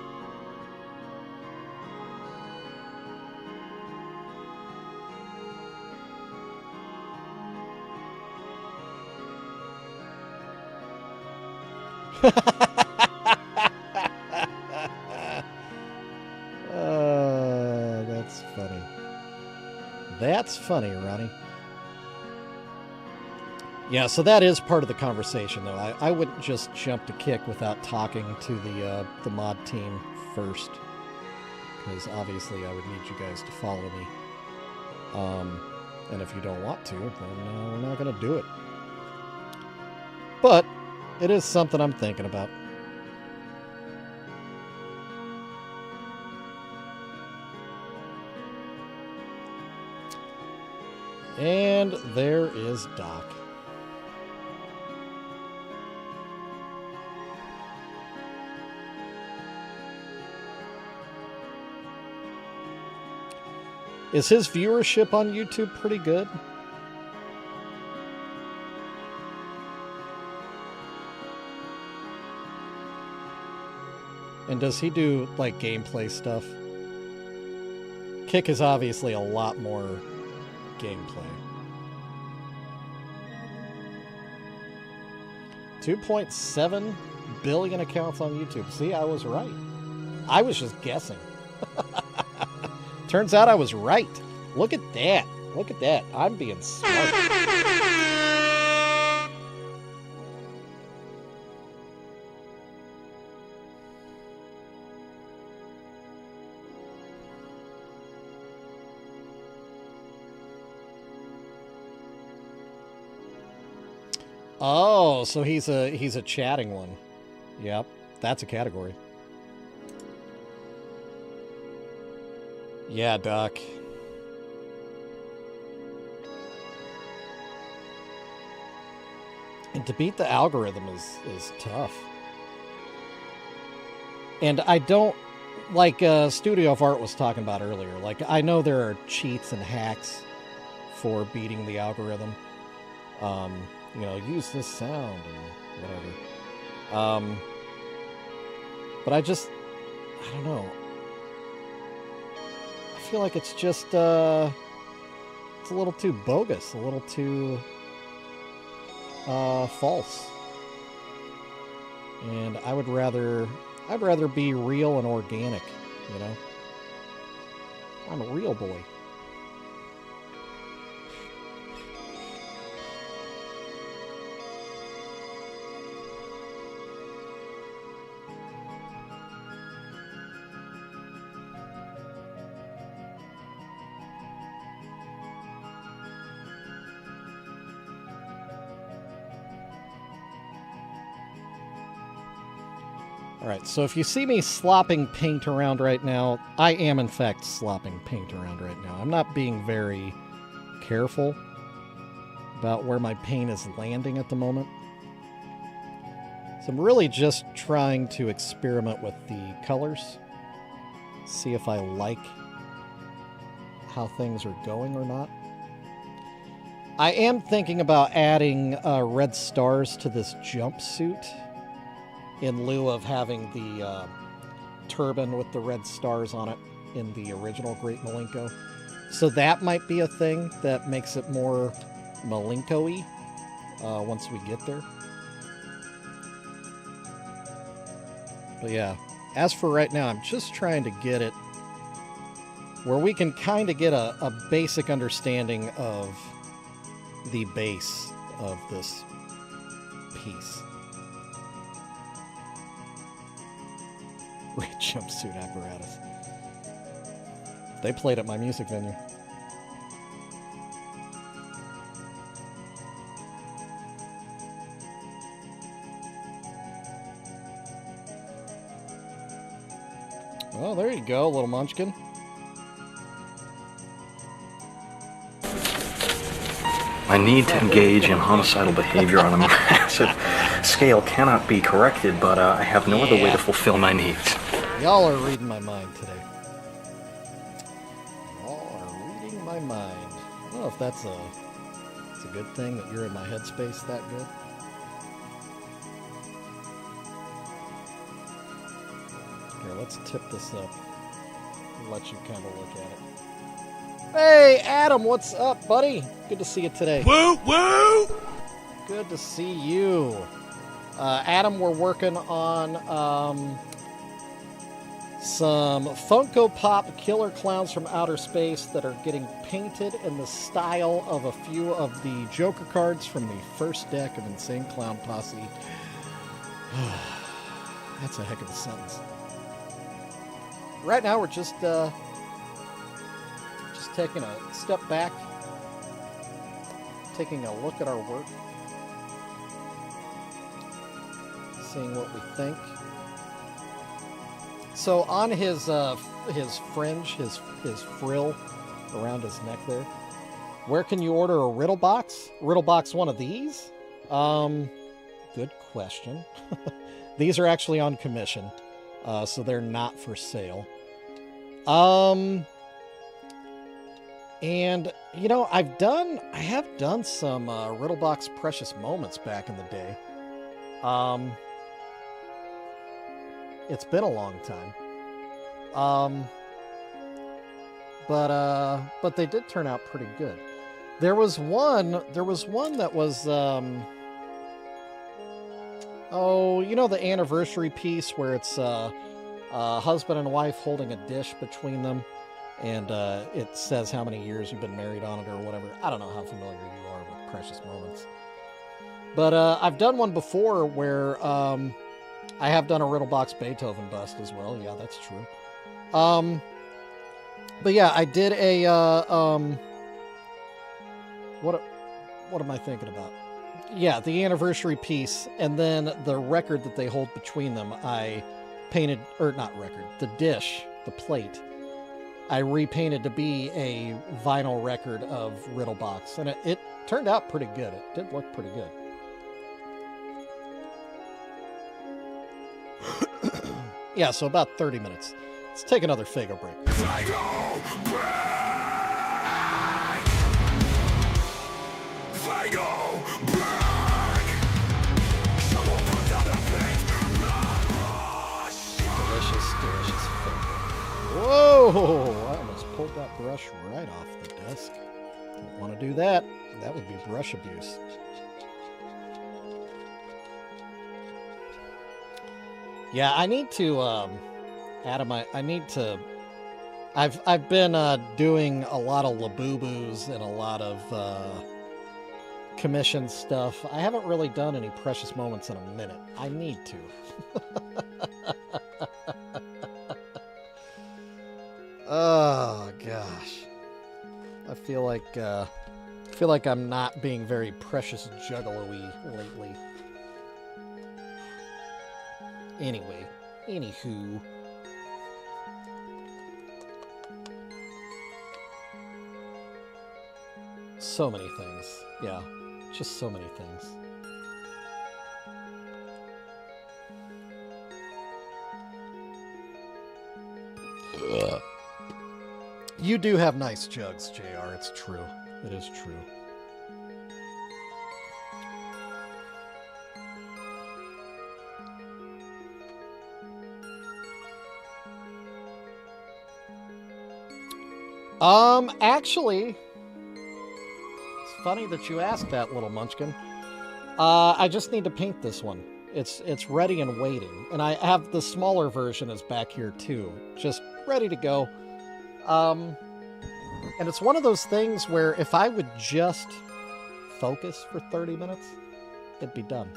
That's funny. That's funny, Ronnie. Yeah, so that is part of the conversation, though. I wouldn't just jump to Kick without talking to the mod team first, because obviously I would need you guys to follow me. And if you don't want to, then we're not going to do it. But it is something I'm thinking about. And there is Doc. Is his viewership on YouTube pretty good? And does he do, like, gameplay stuff? Kick is obviously a lot more gameplay. 2.7 billion accounts on YouTube. See, I was right. I was just guessing. Turns out I was right. Look at that. Look at that. I'm being smart. Oh, so he's a chatting one. Yep, that's a category. Yeah, Doc. And to beat the algorithm is tough. And I don't, like Studio of Art was talking about earlier, like I know there are cheats and hacks for beating the algorithm. You know, use this sound and whatever. But I don't know. I feel like it's just, it's a little too bogus, a little too false. And I'd rather be real and organic, you know? I'm a real boy. Alright, so if you see me slopping paint around right now, I am in fact slopping paint around right now. I'm not being very careful about where my paint is landing at the moment. So I'm really just trying to experiment with the colors, see if I like how things are going or not. I am thinking about adding red stars to this jumpsuit, in lieu of having the turban with the red stars on it in the original Great Malenko. So that might be a thing that makes it more Malenko-y once we get there. But yeah, as for right now, I'm just trying to get it where we can kind of get a basic understanding of the base of this piece. Red jumpsuit apparatus. They played at my music venue. Well, there you go, little munchkin. My need to engage in homicidal behavior on a massive scale cannot be corrected, but I have no other way to fulfill my needs. Y'all are reading my mind today. Y'all are reading my mind. I don't know if it's a good thing that you're in my headspace that good. Here, let's tip this up and let you kind of look at it. Hey, Adam, what's up, buddy? Good to see you today. Woo, woo! Good to see you. Adam, we're working on some Funko Pop killer clowns from outer space that are getting painted in the style of a few of the Joker cards from the first deck of Insane Clown Posse. That's a heck of a sentence. Right now, we're just taking a step back, taking a look at our work, seeing what we think. So on his fringe, his frill around his neck there, where can you order a riddle box? Riddle box one of these? Good question. These are actually on commission, so they're not for sale. And, you know, I have done some Riddlebox Precious Moments back in the day. It's been a long time. But they did turn out pretty good. There was one that was, oh, you know, the anniversary piece where it's husband and wife holding a dish between them, and it says how many years you've been married on it or whatever. I don't know how familiar you are with Precious Moments. But I've done one before where I have done a Riddlebox Beethoven bust as well. Yeah, that's true. But yeah, I did a what am I thinking about? Yeah, the anniversary piece, and then the record that they hold between them. I painted, or not record, the dish, the plate. I repainted to be a vinyl record of Riddlebox, and it turned out pretty good. It did look pretty good. Yeah, so about 30 minutes. Let's take another Fago break. Delicious, delicious Fago. Whoa! I almost pulled that brush right off the desk. Don't want to do that. That would be brush abuse. Yeah, I need to, Adam, I need to, I've been, doing a lot of Labubu's and a lot of, commission stuff. I haven't really done any Precious Moments in a minute. I need to. Oh, gosh. I feel like I'm not being very Precious Juggalo-y lately. Anyway, anywho. So many things. Yeah, just so many things. Ugh. You do have nice jugs, JR. It's true. It is true. Actually, it's funny that you asked that, little munchkin. I just need to paint this one. It's ready and waiting. And I have the smaller version is back here too. Just ready to go. And it's one of those things where if I would just focus for 30 minutes, it'd be done.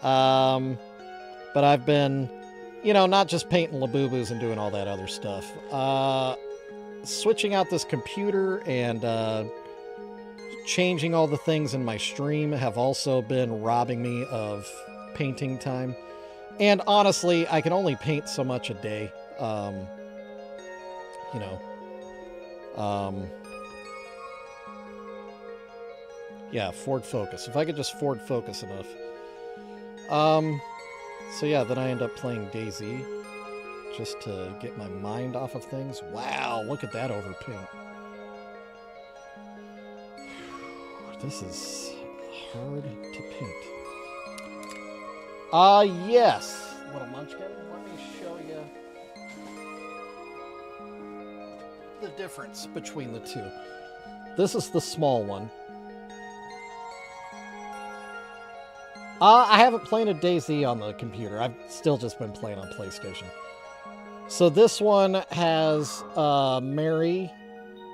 But I've been, not just painting Labubus and doing all that other stuff. Switching out this computer and changing all the things in my stream have also been robbing me of painting time. And honestly, I can only paint so much a day. Yeah, Ford Focus. If I could just Ford Focus enough. So yeah, then I end up playing DayZ just to get my mind off of things. Wow, look at that overpaint. This is hard to paint. Yes, little munchkin. Let me show you the difference between the two. This is the small one. I haven't played a DayZ on the computer. I've still just been playing on PlayStation. So this one has Mary,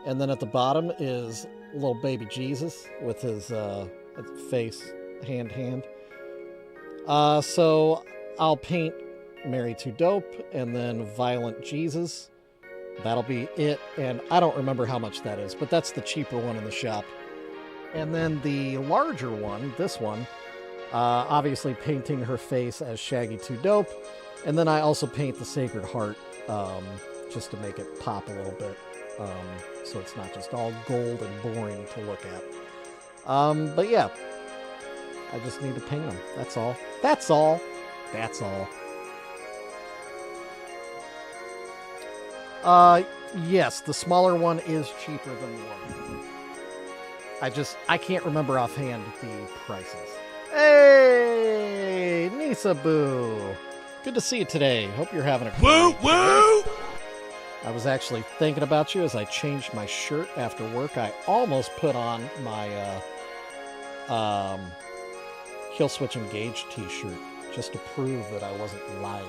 and then at the bottom is little baby Jesus with his face, hand. So I'll paint Mary Too Dope and then Violent Jesus. That'll be it. And I don't remember how much that is, but that's the cheaper one in the shop. And then the larger one, this one, obviously painting her face as Shaggy Too Dope. And then I also paint the Sacred Heart just to make it pop a little bit. So it's not just all gold and boring to look at. But yeah, I just need to paint them. That's all. That's all. That's all. Yes, the smaller one is cheaper than the one. I can't remember offhand the prices. Hey, Nisa Boo. Good to see you today. Hope you're having a great Woo, day. woo! I was actually thinking about you as I changed my shirt after work. I almost put on my Kill Switch Engage t-shirt just to prove that I wasn't lying.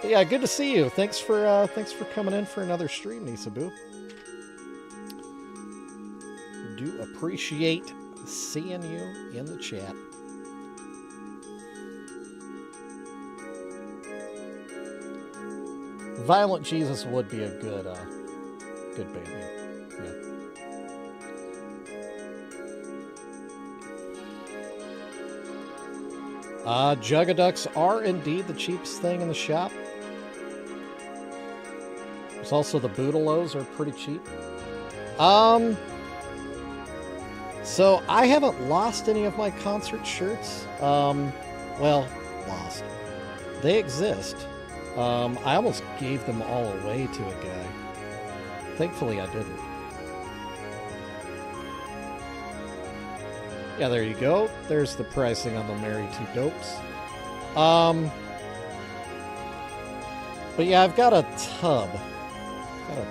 But yeah, good to see you. Thanks for coming in for another stream, Nisabu. Do appreciate seeing you in the chat. Violent Jesus would be a good band name. Yeah. Juggaducks are indeed the cheapest thing in the shop. There's also the Boodleos are pretty cheap. So I haven't lost any of my concert shirts. Well, lost. They exist. I almost gave them all away to a guy. Thankfully I didn't. Yeah, there you go. There's the pricing on the Marry Two Dopes. But yeah, I've got a tub. Of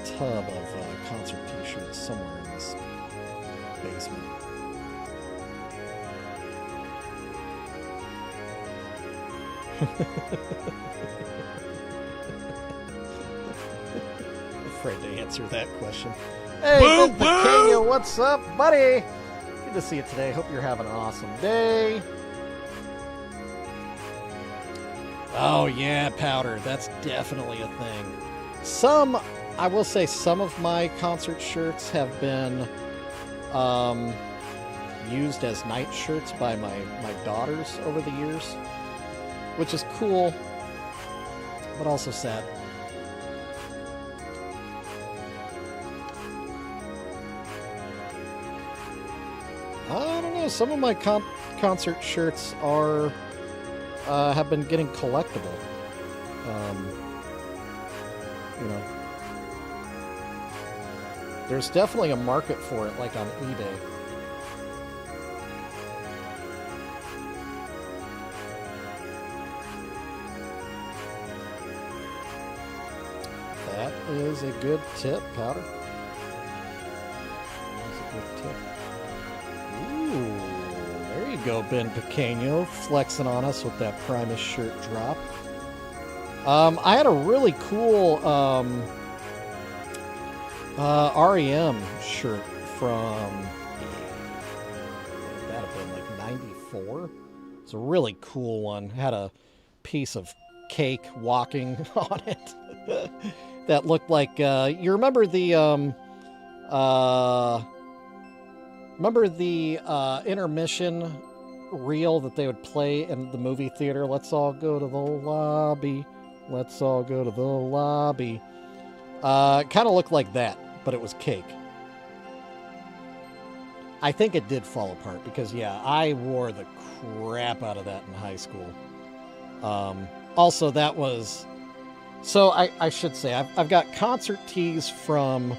concert t-shirts somewhere in this basement. Afraid to answer that question. Hey, Ben Pequeño, what's up, buddy? Good to see you today. Hope you're having an awesome day. Oh yeah, powder. That's definitely a thing. I will say some of my concert shirts have been used as night shirts by my daughters over the years, which is cool, but also sad. I don't know. Some of my concert shirts are have been getting collectible. You know, there's definitely a market for it, like on eBay. That is a good tip, Powder. That's a good tip. Ooh, there you go, Ben Pequeño, flexing on us with that Primus shirt drop. I had a really cool REM shirt from, that'd have been like 94. It's a really cool one. Had a piece of cake walking on it that looked like, you remember the intermission reel that they would play in the movie theater? Let's all go to the lobby. Let's all go to the lobby. Kind of looked like that, but it was cake. I think it did fall apart because, yeah, I wore the crap out of that in high school. Also, that was... So, I should say, I've got concert tees from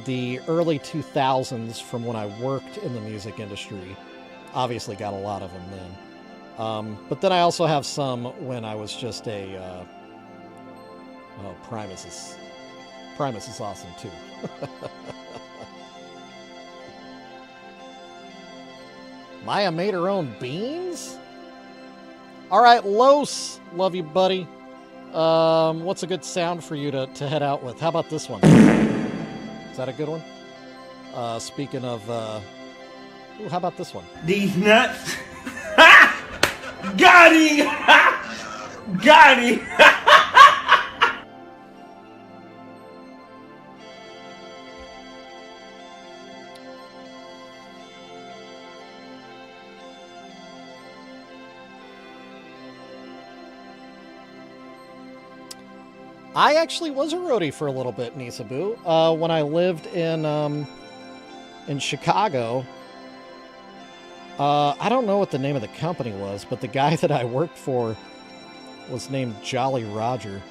the early 2000s from when I worked in the music industry. Obviously got a lot of them then. But then I also have some when I was just a... Primus is awesome too. Maya made her own beans? Alright, Los. Love you, buddy. What's a good sound for you to head out with? How about this one? Is that a good one? Speaking of... Ooh, how about this one? These nuts. Got him! Got him! I actually was a roadie for a little bit, Nisabu. When I lived in Chicago, I don't know what the name of the company was, but the guy that I worked for was named Jolly Roger.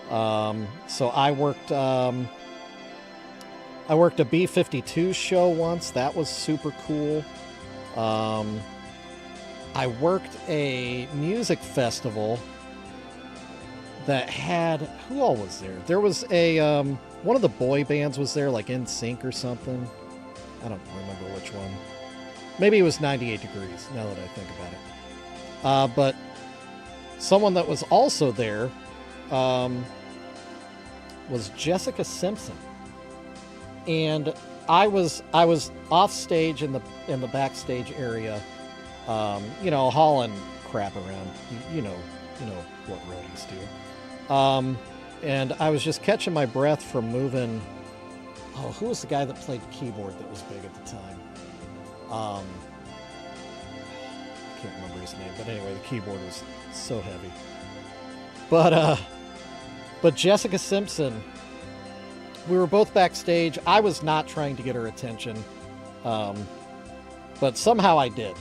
So I worked a B-52 show once. That was super cool. I worked a music festival that had, who all was there? There was a, one of the boy bands was there, like NSYNC or something. I don't remember which one. Maybe it was 98 Degrees, now that I think about it. But someone that was also there was Jessica Simpson. And I was off stage in the backstage area, you know, hauling crap around. You know what roadies do. And I was just catching my breath from moving. Oh, who was the guy that played keyboard that was big at the time? I can't remember his name, but anyway, the keyboard was so heavy. But Jessica Simpson, we were both backstage. I was not trying to get her attention, but somehow I did.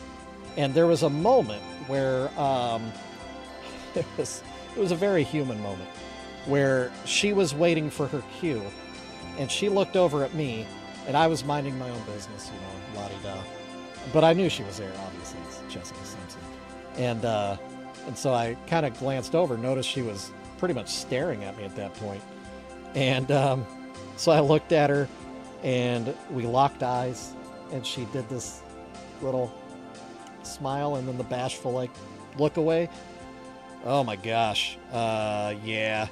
And there was a moment where it was a very human moment where she was waiting for her cue, and she looked over at me, and I was minding my own business, you know, la-di-da. But I knew she was there, obviously. It's Jessica Simpson. And so I kind of glanced over, noticed she was pretty much staring at me at that point. And so I looked at her, and we locked eyes, and she did this little smile and then the bashful, like, look away. Oh my gosh. Yeah.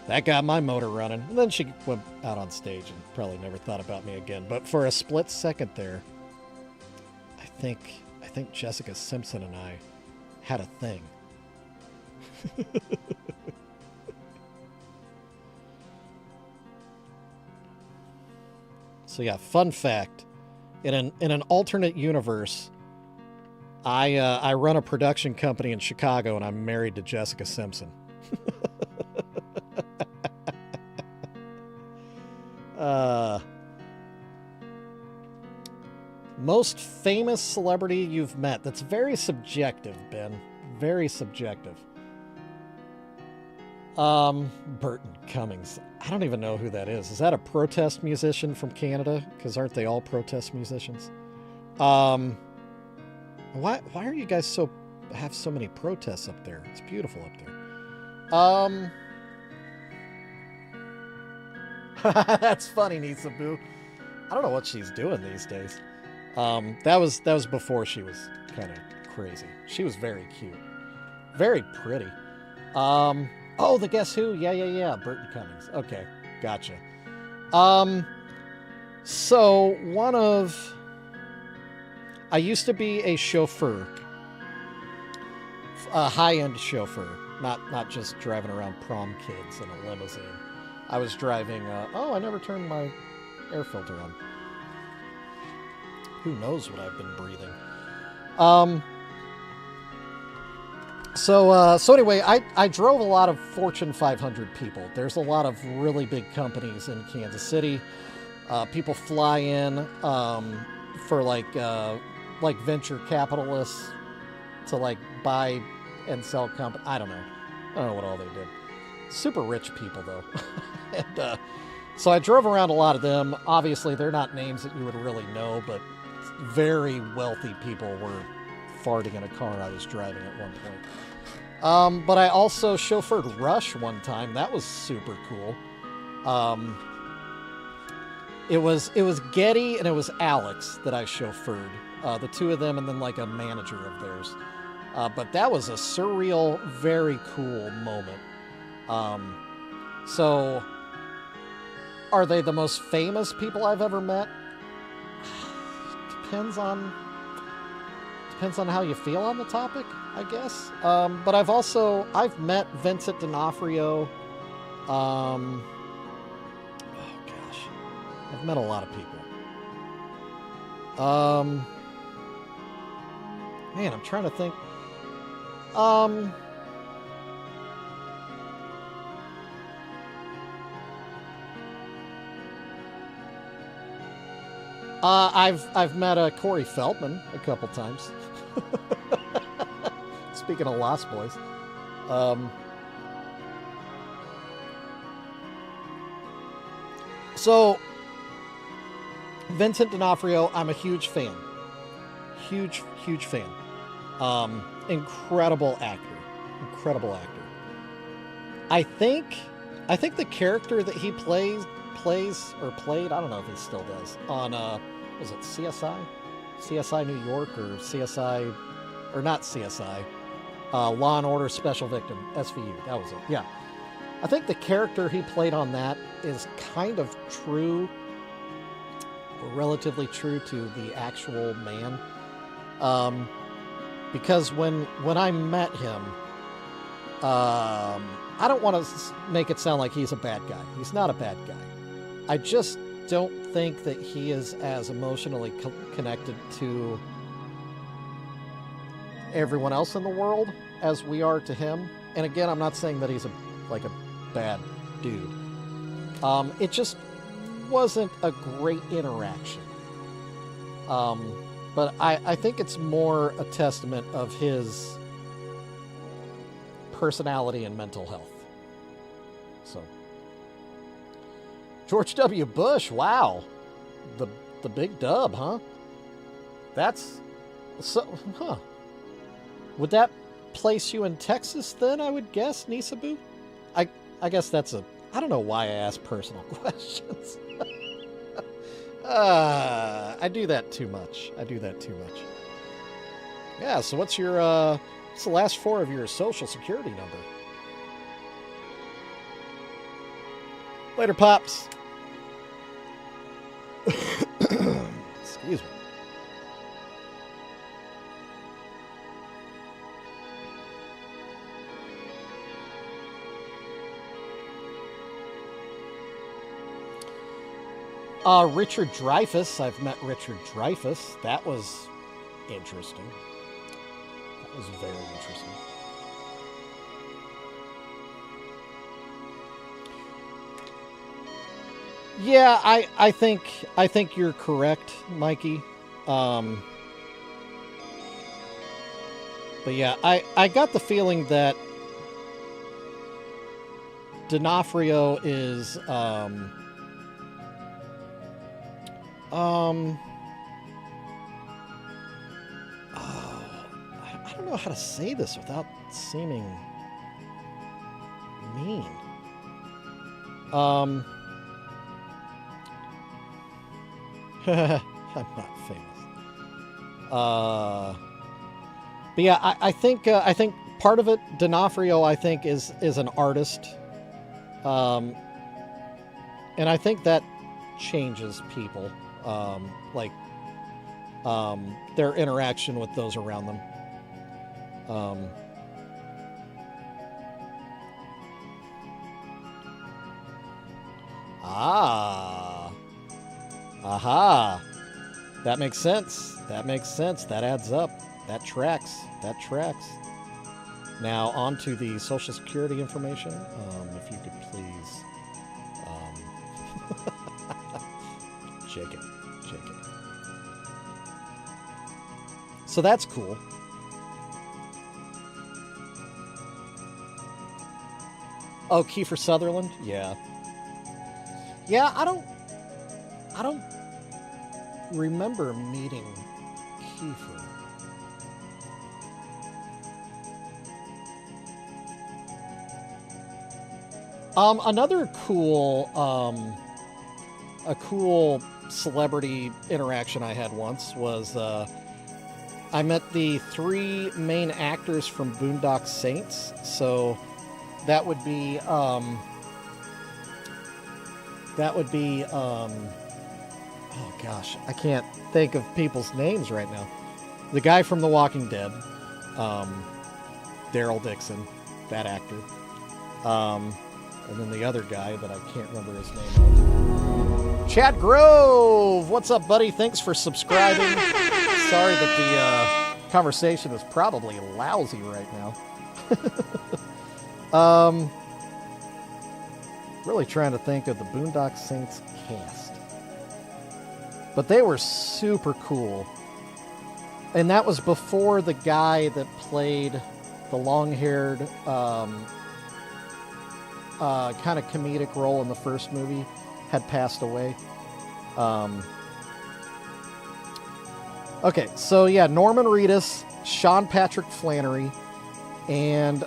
That got my motor running. And then she went out on stage and probably never thought about me again. But for a split second there, I think Jessica Simpson and I had a thing. So yeah, fun fact. In an alternate universe, I run a production company in Chicago, and I'm married to Jessica Simpson. Most famous celebrity you've met. That's very subjective, Ben. Very subjective. Burton Cummings. I don't even know who that is. Is that a protest musician from Canada? Because aren't they all protest musicians? Why are you guys have so many protests up there? It's beautiful up there. That's funny, Nisabu. I don't know what she's doing these days. That was before she was kind of crazy. She was very cute. Very pretty. Oh, the Guess Who? Yeah. Burton Cummings. Okay, gotcha. So I used to be a chauffeur, a high-end chauffeur, not just driving around prom kids in a limousine. I was driving. I never turned my air filter on. Who knows what I've been breathing? So anyway, I drove a lot of Fortune 500 people. There's a lot of really big companies in Kansas City. People fly in for like venture capitalists to like buy and sell company. I don't know what all they did. Super rich people though. And so I drove around a lot of them. Obviously, they're not names that you would really know, but very wealthy people were farting in a car I was driving at one point. But I also chauffeured Rush one time. That was super cool. It was Getty and it was Alex that I chauffeured. The two of them and then like a manager of theirs. But that was a surreal, very cool moment. So are they the most famous people I've ever met? Depends on how you feel on the topic, I guess. But I've met Vincent D'Onofrio. Oh gosh, I've met a lot of people. Man, I'm trying to think. I've met Corey Feldman a couple times. Speaking of Lost Boys. So Vincent D'Onofrio, I'm a huge fan. Huge fan. Incredible actor. I think the character that he plays or played, I don't know if he still does, on was it CSI? CSI New York or CSI, or not CSI, Law and Order Special Victim, SVU, that was it, yeah. I think the character he played on that is kind of true, or relatively true to the actual man. Because when I met him, I don't want to make it sound like he's a bad guy. He's not a bad guy. I just don't think that he is as emotionally connected to everyone else in the world as we are to him. And again, I'm not saying that he's a bad dude. It just wasn't a great interaction. But I think it's more a testament of his personality and mental health. So, George W. Bush, wow. The big dub, huh? That's so, huh. Would that place you in Texas then, I would guess, Nisabu? I guess that's I don't know why I ask personal questions. I do that too much. Yeah, so what's the last four of your social security number? Later, Pops. Excuse me. Richard Dreyfuss. I've met Richard Dreyfuss. That was interesting. That was very interesting. Yeah, I think you're correct, Mikey. But yeah, I got the feeling that D'Onofrio is I don't know how to say this without seeming mean. I'm not famous. But yeah, I think part of it, D'Onofrio, I think is an artist, and I think that changes people, their interaction with those around them. Aha. That makes sense. That adds up. That tracks. Now, on to the Social Security information. If you could please... JK. So that's cool. Oh, Kiefer Sutherland? Yeah. Yeah, I don't remember meeting Kiefer. Another cool, a cool celebrity interaction I had once was, I met the three main actors from Boondock Saints. So that would be, oh gosh, I can't think of people's names right now. The guy from The Walking Dead, Daryl Dixon, that actor. And then the other guy that I can't remember his name of. Chad Grove! What's up, buddy? Thanks for subscribing. Sorry that the conversation is probably lousy right now. Really trying to think of the Boondock Saints cast. But they were super cool. And that was before the guy that played the long-haired, kind of comedic role in the first movie had passed away. Okay, so yeah, Norman Reedus, Sean Patrick Flannery, and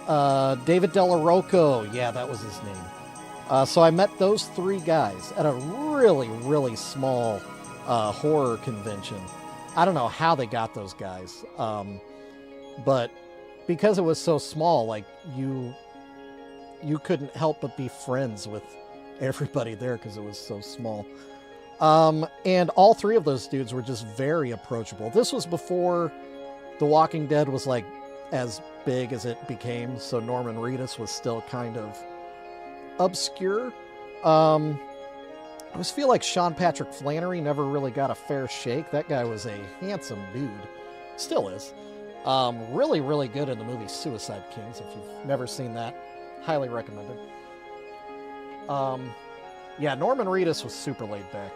David Delarocco. Yeah, that was his name. So I met those three guys at a really, really small horror convention. I don't know how they got those guys, but because it was so small, like you couldn't help but be friends with everybody there because it was so small. And all three of those dudes were just very approachable. This was before The Walking Dead was like as big as it became, so Norman Reedus was still kind of obscure. I always feel like Sean Patrick Flannery never really got a fair shake. That guy was a handsome dude. Still is. Really, really good in the movie Suicide Kings. If you've never seen that, highly recommended. Yeah, Norman Reedus was super laid back.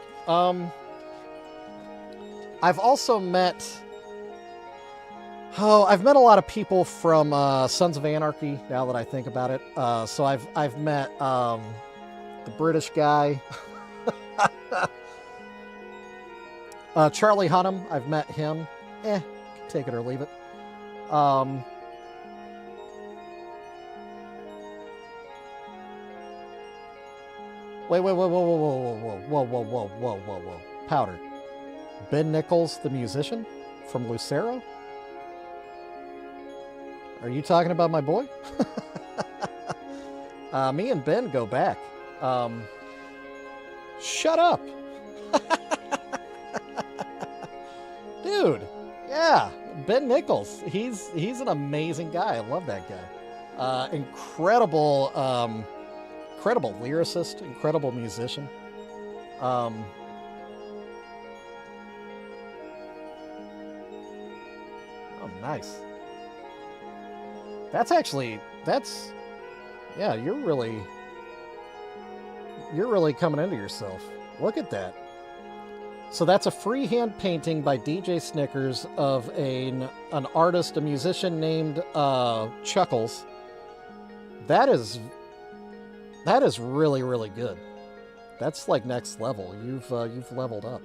I've also met... Oh, I've met a lot of people from Sons of Anarchy, now that I think about it. So I've met the British guy. Charlie Hunnam, I've met him. Take it or leave it. Wait, whoa. Powder. Ben Nichols, the musician from Lucero? Are you talking about my boy? Me and Ben go back. Shut up. Dude, yeah, Ben Nichols. He's an amazing guy. I love that guy. Incredible lyricist, incredible musician. Oh, nice. Yeah, you're really coming into yourself. Look at that. So that's a freehand painting by DJ Snickers of an artist, a musician named Chuckles. That is really, really good. That's like next level. You've leveled up.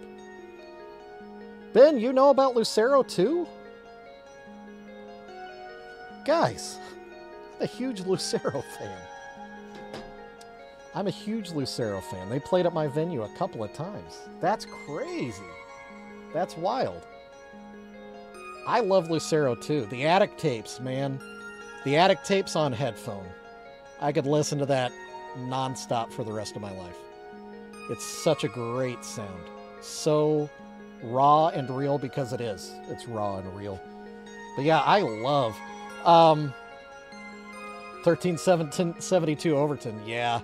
Ben, you know about Lucero too? Guys, I'm a huge Lucero fan. I'm a huge Lucero fan. They played at my venue a couple of times. That's crazy. That's wild. I love Lucero too. The Attic Tapes, man. The Attic Tapes on headphone. I could listen to that nonstop for the rest of my life. It's such a great sound. So raw and real, because it is. It's raw and real. But yeah, I love 1372 Overton. Yeah.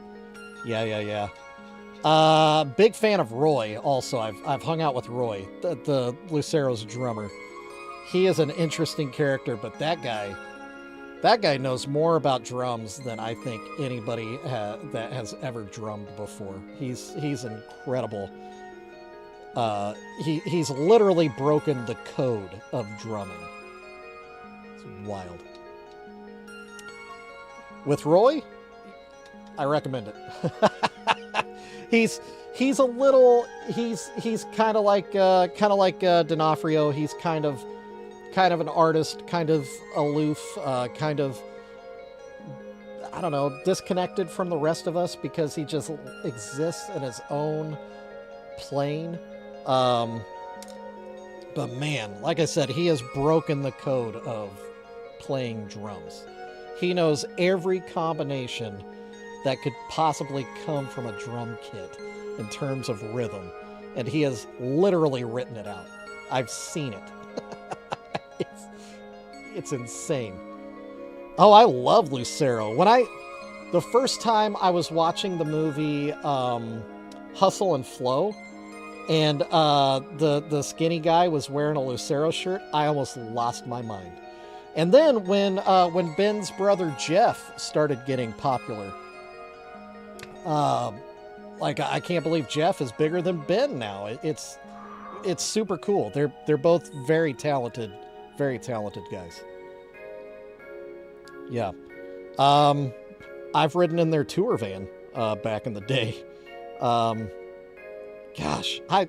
Big fan of Roy also. I've hung out with Roy, the Lucero's drummer. He is an interesting character, but that guy knows more about drums than I think anybody that has ever drummed before. He's incredible. He's literally broken the code of drumming. It's wild. With Roy, I recommend it. he's kind of like D'Onofrio. He's kind of an artist, kind of aloof, kind of, I don't know, disconnected from the rest of us because he just exists in his own plane. But man, like I said, he has broken the code of playing drums. He knows every combination that could possibly come from a drum kit in terms of rhythm. And he has literally written it out. I've seen it. It's insane. Oh, I love Lucero. The first time I was watching the movie Hustle and Flow, and the skinny guy was wearing a Lucero shirt, I almost lost my mind. And then when Ben's brother Jeff started getting popular, I can't believe Jeff is bigger than Ben now. It's super cool. They're both very talented guys. Yeah. I've ridden in their tour van back in the day. Gosh, I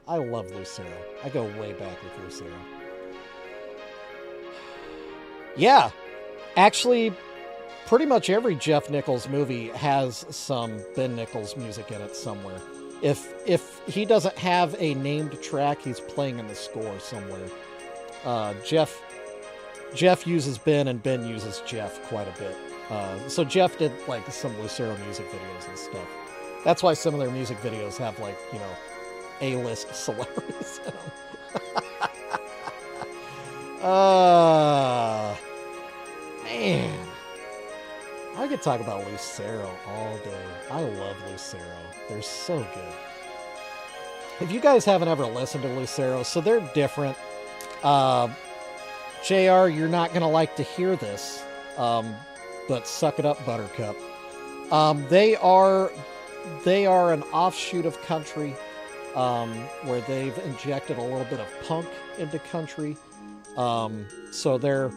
love Lucero. I go way back with Lucero. Yeah, actually, pretty much every Jeff Nichols movie has some Ben Nichols music in it somewhere. If he doesn't have a named track, he's playing in the score somewhere. Jeff uses Ben and Ben uses Jeff quite a bit. So Jeff did like some Lucero music videos and stuff. That's why some of their music videos have like, A-list celebrities in them. Man, I could talk about Lucero all day. I love Lucero. They're so good. If you guys haven't ever listened to Lucero, so they're different. JR, you're not going to like to hear this, but suck it up, Buttercup. They are an offshoot of country, where they've injected a little bit of punk into country. So they're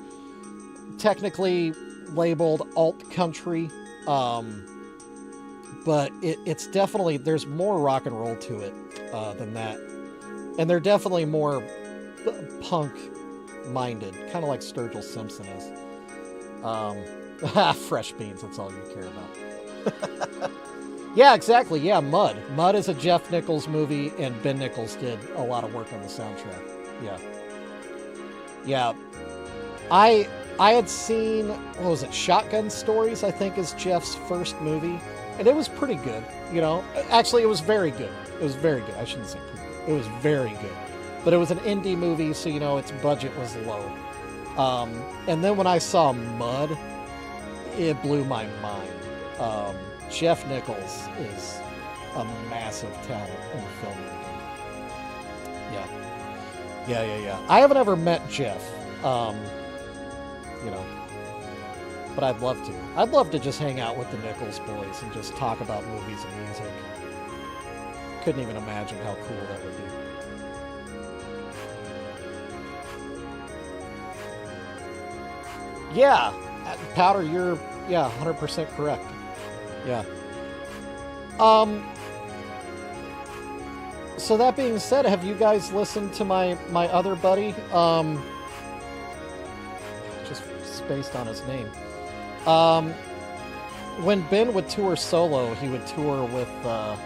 technically labeled alt country, but it's definitely, there's more rock and roll to it than that. And they're definitely more punk minded, kind of like Sturgill Simpson is. Fresh beans, that's all you care about. Yeah, exactly. Yeah, Mud. Mud is a Jeff Nichols movie, and Ben Nichols did a lot of work on the soundtrack. Yeah. Yeah. I had seen, what was it, Shotgun Stories, I think, is Jeff's first movie. And it was pretty good, you know. Actually, it was very good. It was very good. I shouldn't say pretty good. It was very good. But it was an indie movie, so, you know, its budget was low. And then when I saw Mud, it blew my mind. Jeff Nichols is a massive talent in filmmaking. Yeah. I haven't ever met Jeff, you know, but I'd love to. I'd love to just hang out with the Nichols boys and just talk about movies and music. Couldn't even imagine how cool that would be. Yeah, Powder, you're 100% correct. Yeah. So that being said, have you guys listened to my other buddy? Just spaced on his name. When Ben would tour solo, he would tour with oh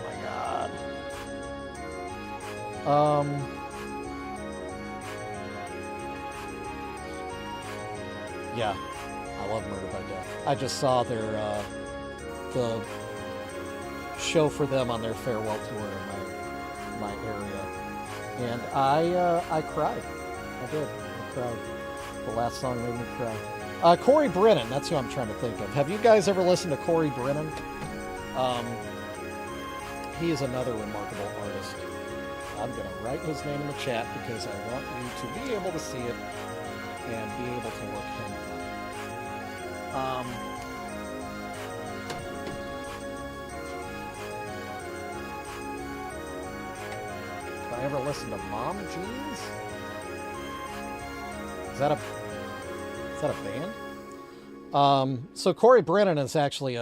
my god. Yeah. I love Murder by Death. I just saw their the show for them on their farewell tour in my area, and I cried. I did. I cried. The last song made me cry. Corey Brennan. That's who I'm trying to think of. Have you guys ever listened to Corey Brennan? He is another remarkable artist. I'm gonna write his name in the chat because I want you to be able to see it and be able to look him up. Did I ever listen to Mom Jeans? Is that a band? So Corey Brennan is actually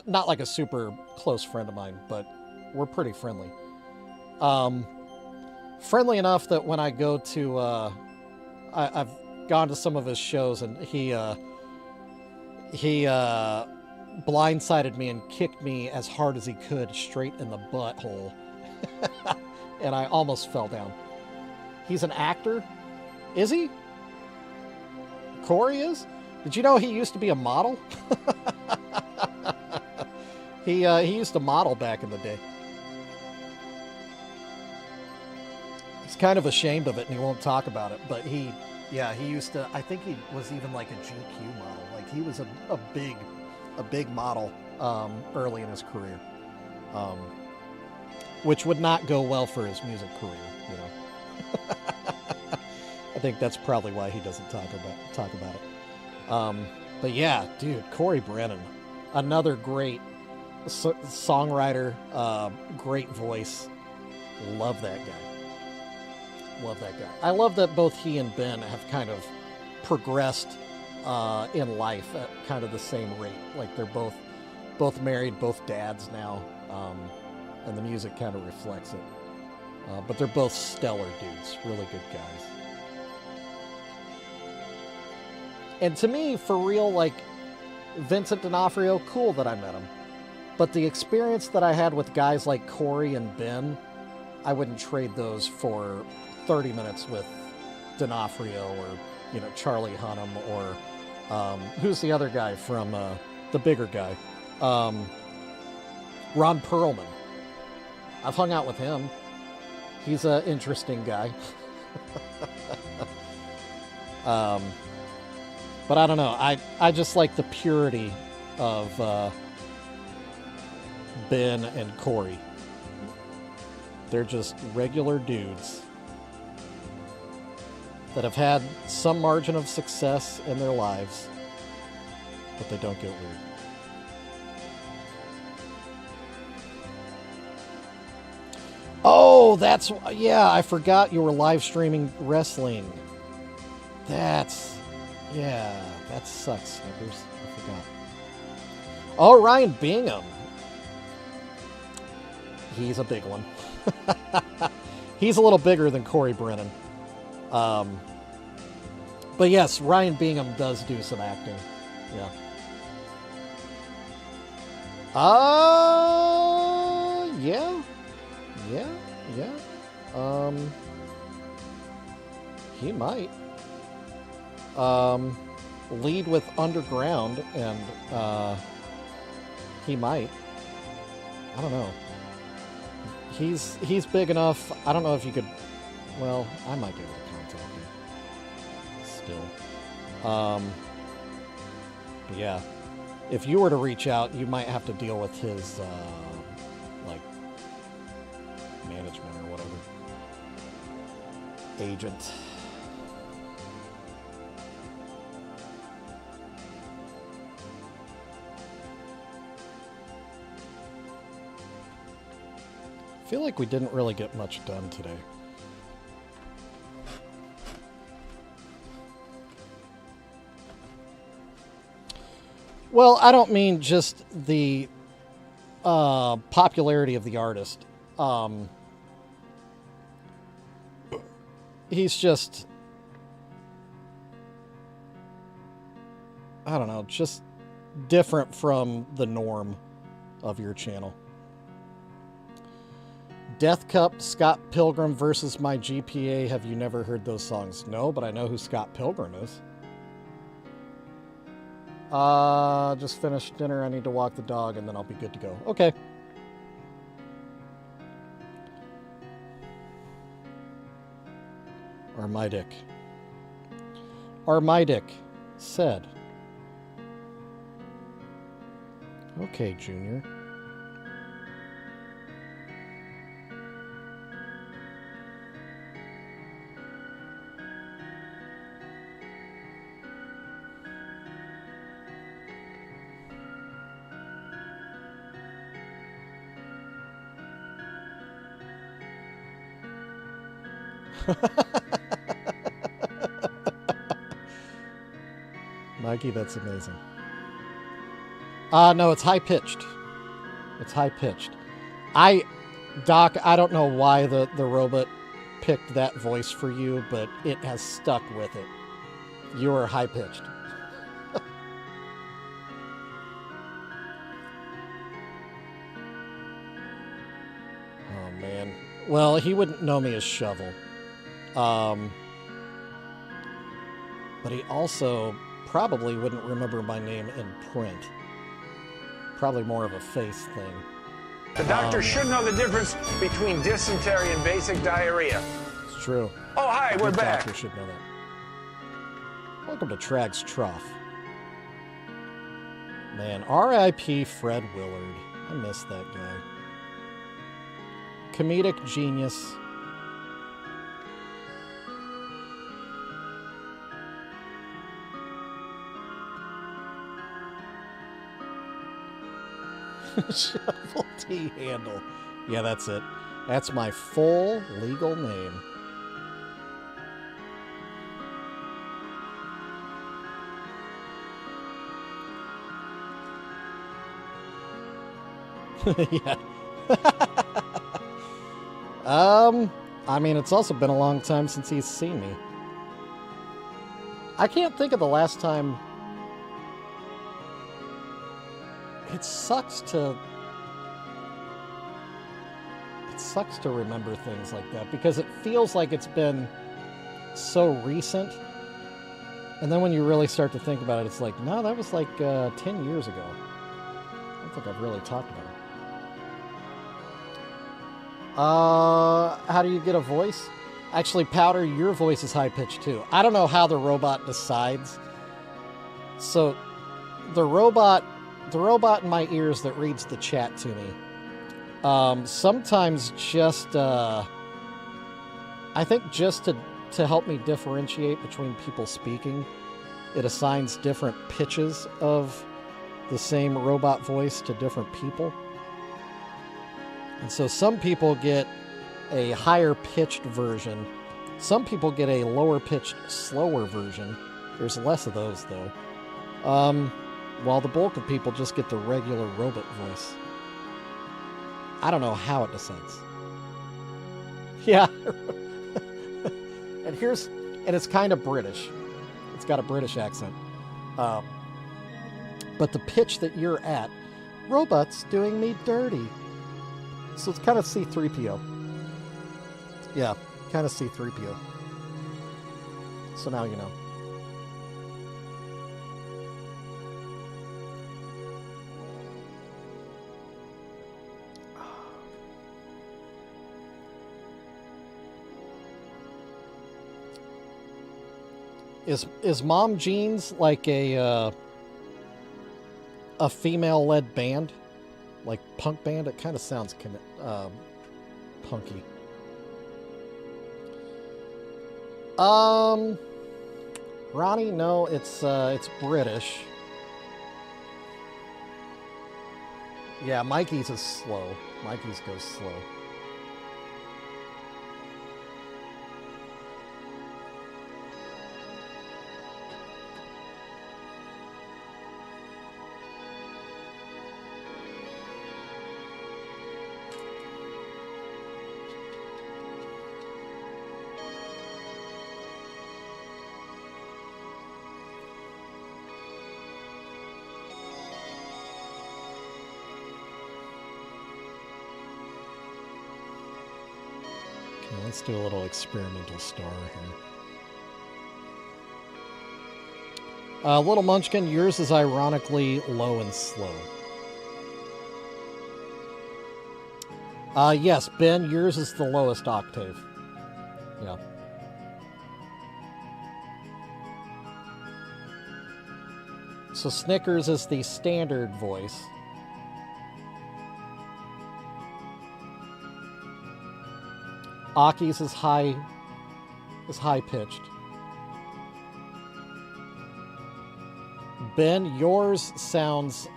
not like a super close friend of mine, but we're pretty friendly. Friendly enough that when I go to, I've gone to some of his shows, and he blindsided me and kicked me as hard as he could straight in the butthole. And I almost fell down. He's an actor? Is he? Corey is? Did you know he used to be a model? He used to model back in the day. He's kind of ashamed of it and he won't talk about it, but he used to, I think he was even like a GQ model. Like he was a big model early in his career. Which would not go well for his music career, you know. I think that's probably why he doesn't talk about it. But yeah, dude, Corey Brennan, another great songwriter, great voice. Love that guy. I love that both he and Ben have kind of progressed in life at kind of the same rate. Like they're both married, both dads now. And the music kind of reflects it. But they're both stellar dudes, really good guys. And to me, for real, like, Vincent D'Onofrio, cool that I met him. But the experience that I had with guys like Corey and Ben, I wouldn't trade those for 30 minutes with D'Onofrio or, you know, Charlie Hunnam or, who's the other guy from, the bigger guy? Ron Perlman. I've hung out with him. He's an interesting guy. But I don't know. I just like the purity of Ben and Corey. They're just regular dudes that have had some margin of success in their lives, but they don't get weird. Oh, that's... Yeah, I forgot you were live streaming wrestling. That's... Yeah, that sucks, Snickers. I forgot. Oh, Ryan Bingham. He's a big one. He's a little bigger than Corey Brennan. But yes, Ryan Bingham does do some acting. Yeah. Yeah. He might. Lead with Underground, and he might. I don't know. He's big enough. I don't know if you could. Well, I might be able to contact him. Still. Yeah. If you were to reach out, you might have to deal with his like management or whatever. Agent. I feel like we didn't really get much done today. Well, I don't mean just the popularity of the artist. He's just... I don't know, just different from the norm of your channel. Death Cup, Scott Pilgrim versus My GPA. Have you never heard those songs? No, but I know who Scott Pilgrim is. Just finished dinner. I need to walk the dog and then I'll be good to go. Okay. Armidic said. Okay, Junior. Mikey, that's amazing. No, it's high-pitched. It's high-pitched. Doc, I don't know why the robot picked that voice for you, but it has stuck with it. You are high-pitched. Oh, man. Well, he wouldn't know me as Shovel. But he also probably wouldn't remember my name in print. Probably more of a face thing. The doctor should know the difference between dysentery and basic diarrhea. It's true. Oh, hi, we're back. The doctor should know that. Welcome to Trag's Trough. Man, R.I.P. Fred Willard. I miss that guy. Comedic genius. Shovel T handle. Yeah, that's it. That's my full legal name. Yeah. I mean, it's also been a long time since he's seen me. I can't think of the last time. It sucks to remember things like that because it feels like it's been so recent. And then when you really start to think about it, it's like, no, that was like 10 years ago. I don't think I've really talked about it. How do you get a voice? Actually, Powder, your voice is high-pitched too. I don't know how the robot decides. So, the robot in my ears that reads the chat to me, sometimes just, I think just to to help me differentiate between people speaking, it assigns different pitches of the same robot voice to different people. And so some people get a higher pitched version. Some people get a lower pitched, slower version. There's less of those though. While the bulk of people just get the regular robot voice. I don't know how it descends. Yeah. And it's kind of British. It's got a British accent. But the pitch that you're at, robot's doing me dirty. So it's kind of C-3PO. Yeah, kind of C-3PO. So now you know. Is Mom Jeans like a female-led band? Like punk band? It kind of sounds punky. Ronnie, no, it's British. Yeah, Mikey's is slow. Mikey's goes slow. Let's do a little experimental star here. Little Munchkin, yours is ironically low and slow. Yes, Ben, yours is the lowest octave. Yeah. So Snickers is the standard voice. Aki's is high pitched. Ben, yours sounds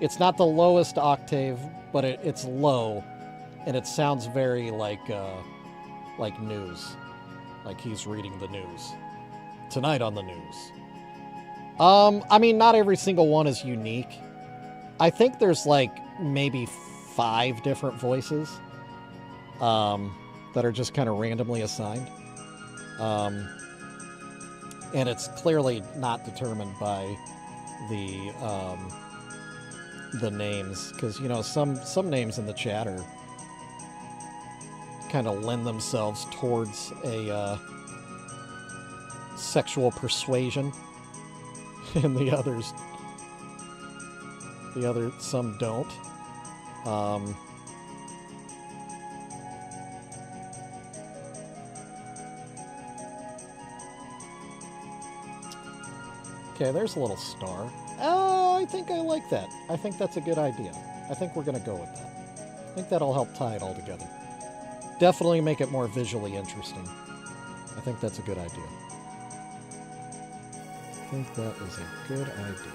it's not the lowest octave, but it's low, and it sounds very like news, like he's reading the news tonight on the news. I mean, not every single one is unique. I think there's like maybe 5 different voices that are just kind of randomly assigned. And it's clearly not determined by the names, because, you know, some names in the chat are kind of lend themselves towards a sexual persuasion, and some don't. Okay, there's a little star. Oh, I think I like that. I think that's a good idea. I think we're going to go with that. I think that'll help tie it all together. Definitely make it more visually interesting. I think that's a good idea. I think that is a good idea.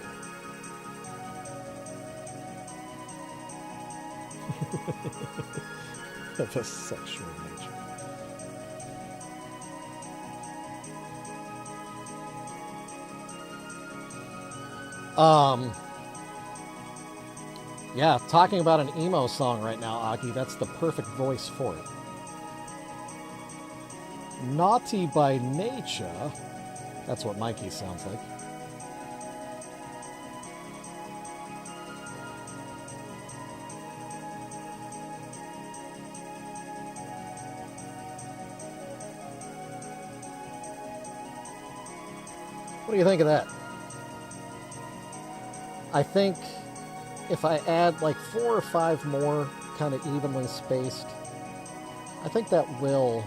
Of a sexual nature. Yeah, talking about an emo song right now, Aki, that's the perfect voice for it. Naughty by nature. That's what Mikey sounds like. What do you think of that? I think if I add like 4 or 5 more kind of evenly spaced, I think that will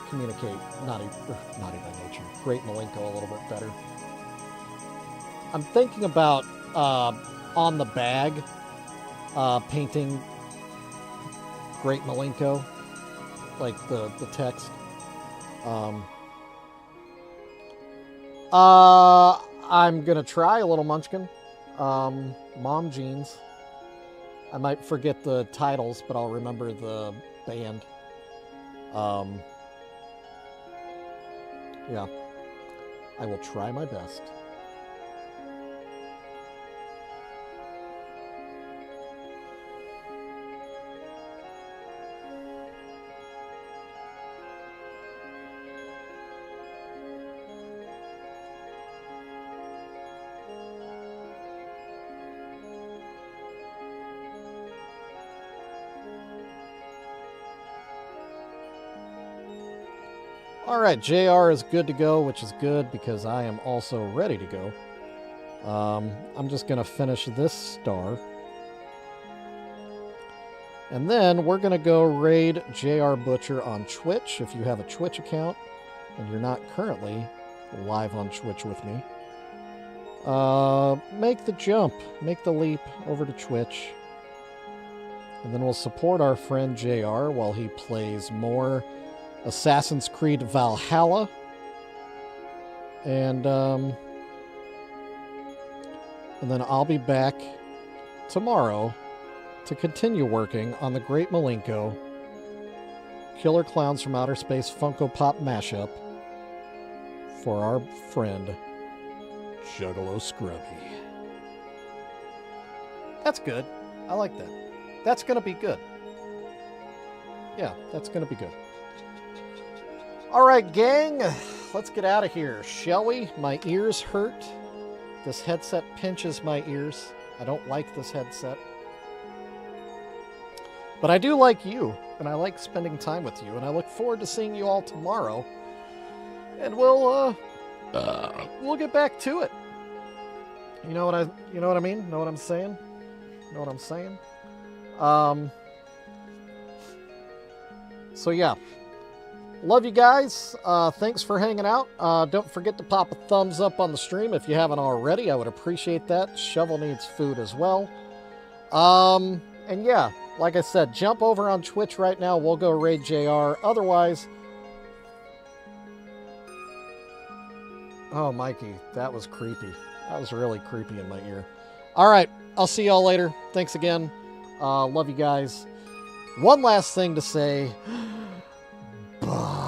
communicate Naughty by Nature, Great Malenko a little bit better. I'm thinking about on the bag painting Great Malenko like the text. I'm gonna try a little Munchkin. Mom Jeans. I might forget the titles, but I'll remember the band. Yeah. I will try my best. All right, JR is good to go, which is good because I am also ready to go. I'm just going to finish this star. And then we're going to go raid JR Butcher on Twitch. If you have a Twitch account and you're not currently live on Twitch with me, make the jump, make the leap over to Twitch. And then we'll support our friend JR while he plays more Assassin's Creed Valhalla. And then I'll be back tomorrow to continue working on the Great Malenko Killer Klowns from Outer Space Funko Pop mashup for our friend Juggalo Scrubby. That's good. I like that. That's going to be good. Yeah, that's going to be good. All right, gang, let's get out of here, shall we? My ears hurt. This headset pinches my ears. I don't like this headset. But I do like you, and I like spending time with you, and I look forward to seeing you all tomorrow. And we'll get back to it. You know what I mean? Know what I'm saying? Know what I'm saying? So yeah. Love you guys. Thanks for hanging out. Don't forget to pop a thumbs up on the stream if you haven't already. I would appreciate that. Shovel needs food as well. And yeah, like I said, jump over on Twitch right now. We'll go raid JR. Otherwise... Oh, Mikey, that was creepy. That was really creepy in my ear. All right, I'll see y'all later. Thanks again. Love you guys. One last thing to say. Bye.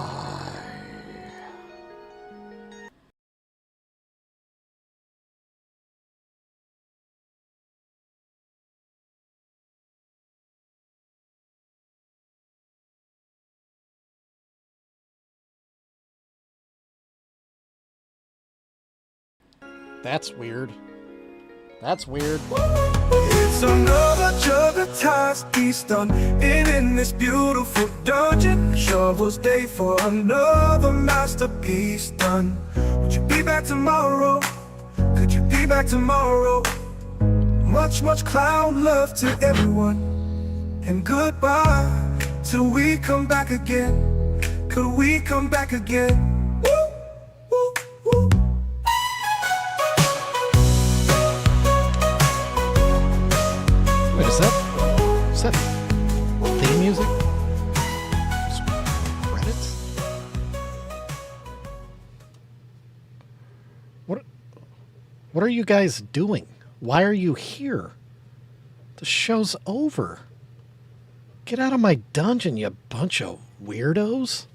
That's weird. That's weird. It's another Juggalos piece done in this beautiful dungeon. Shovel's day for another masterpiece done. Would you be back tomorrow? Could you be back tomorrow? Much, much clown love to everyone. And goodbye till we come back again. Could we come back again? Is that theme music? Credits? What are you guys doing? Why are you here? The show's over. Get out of my dungeon, you bunch of weirdos.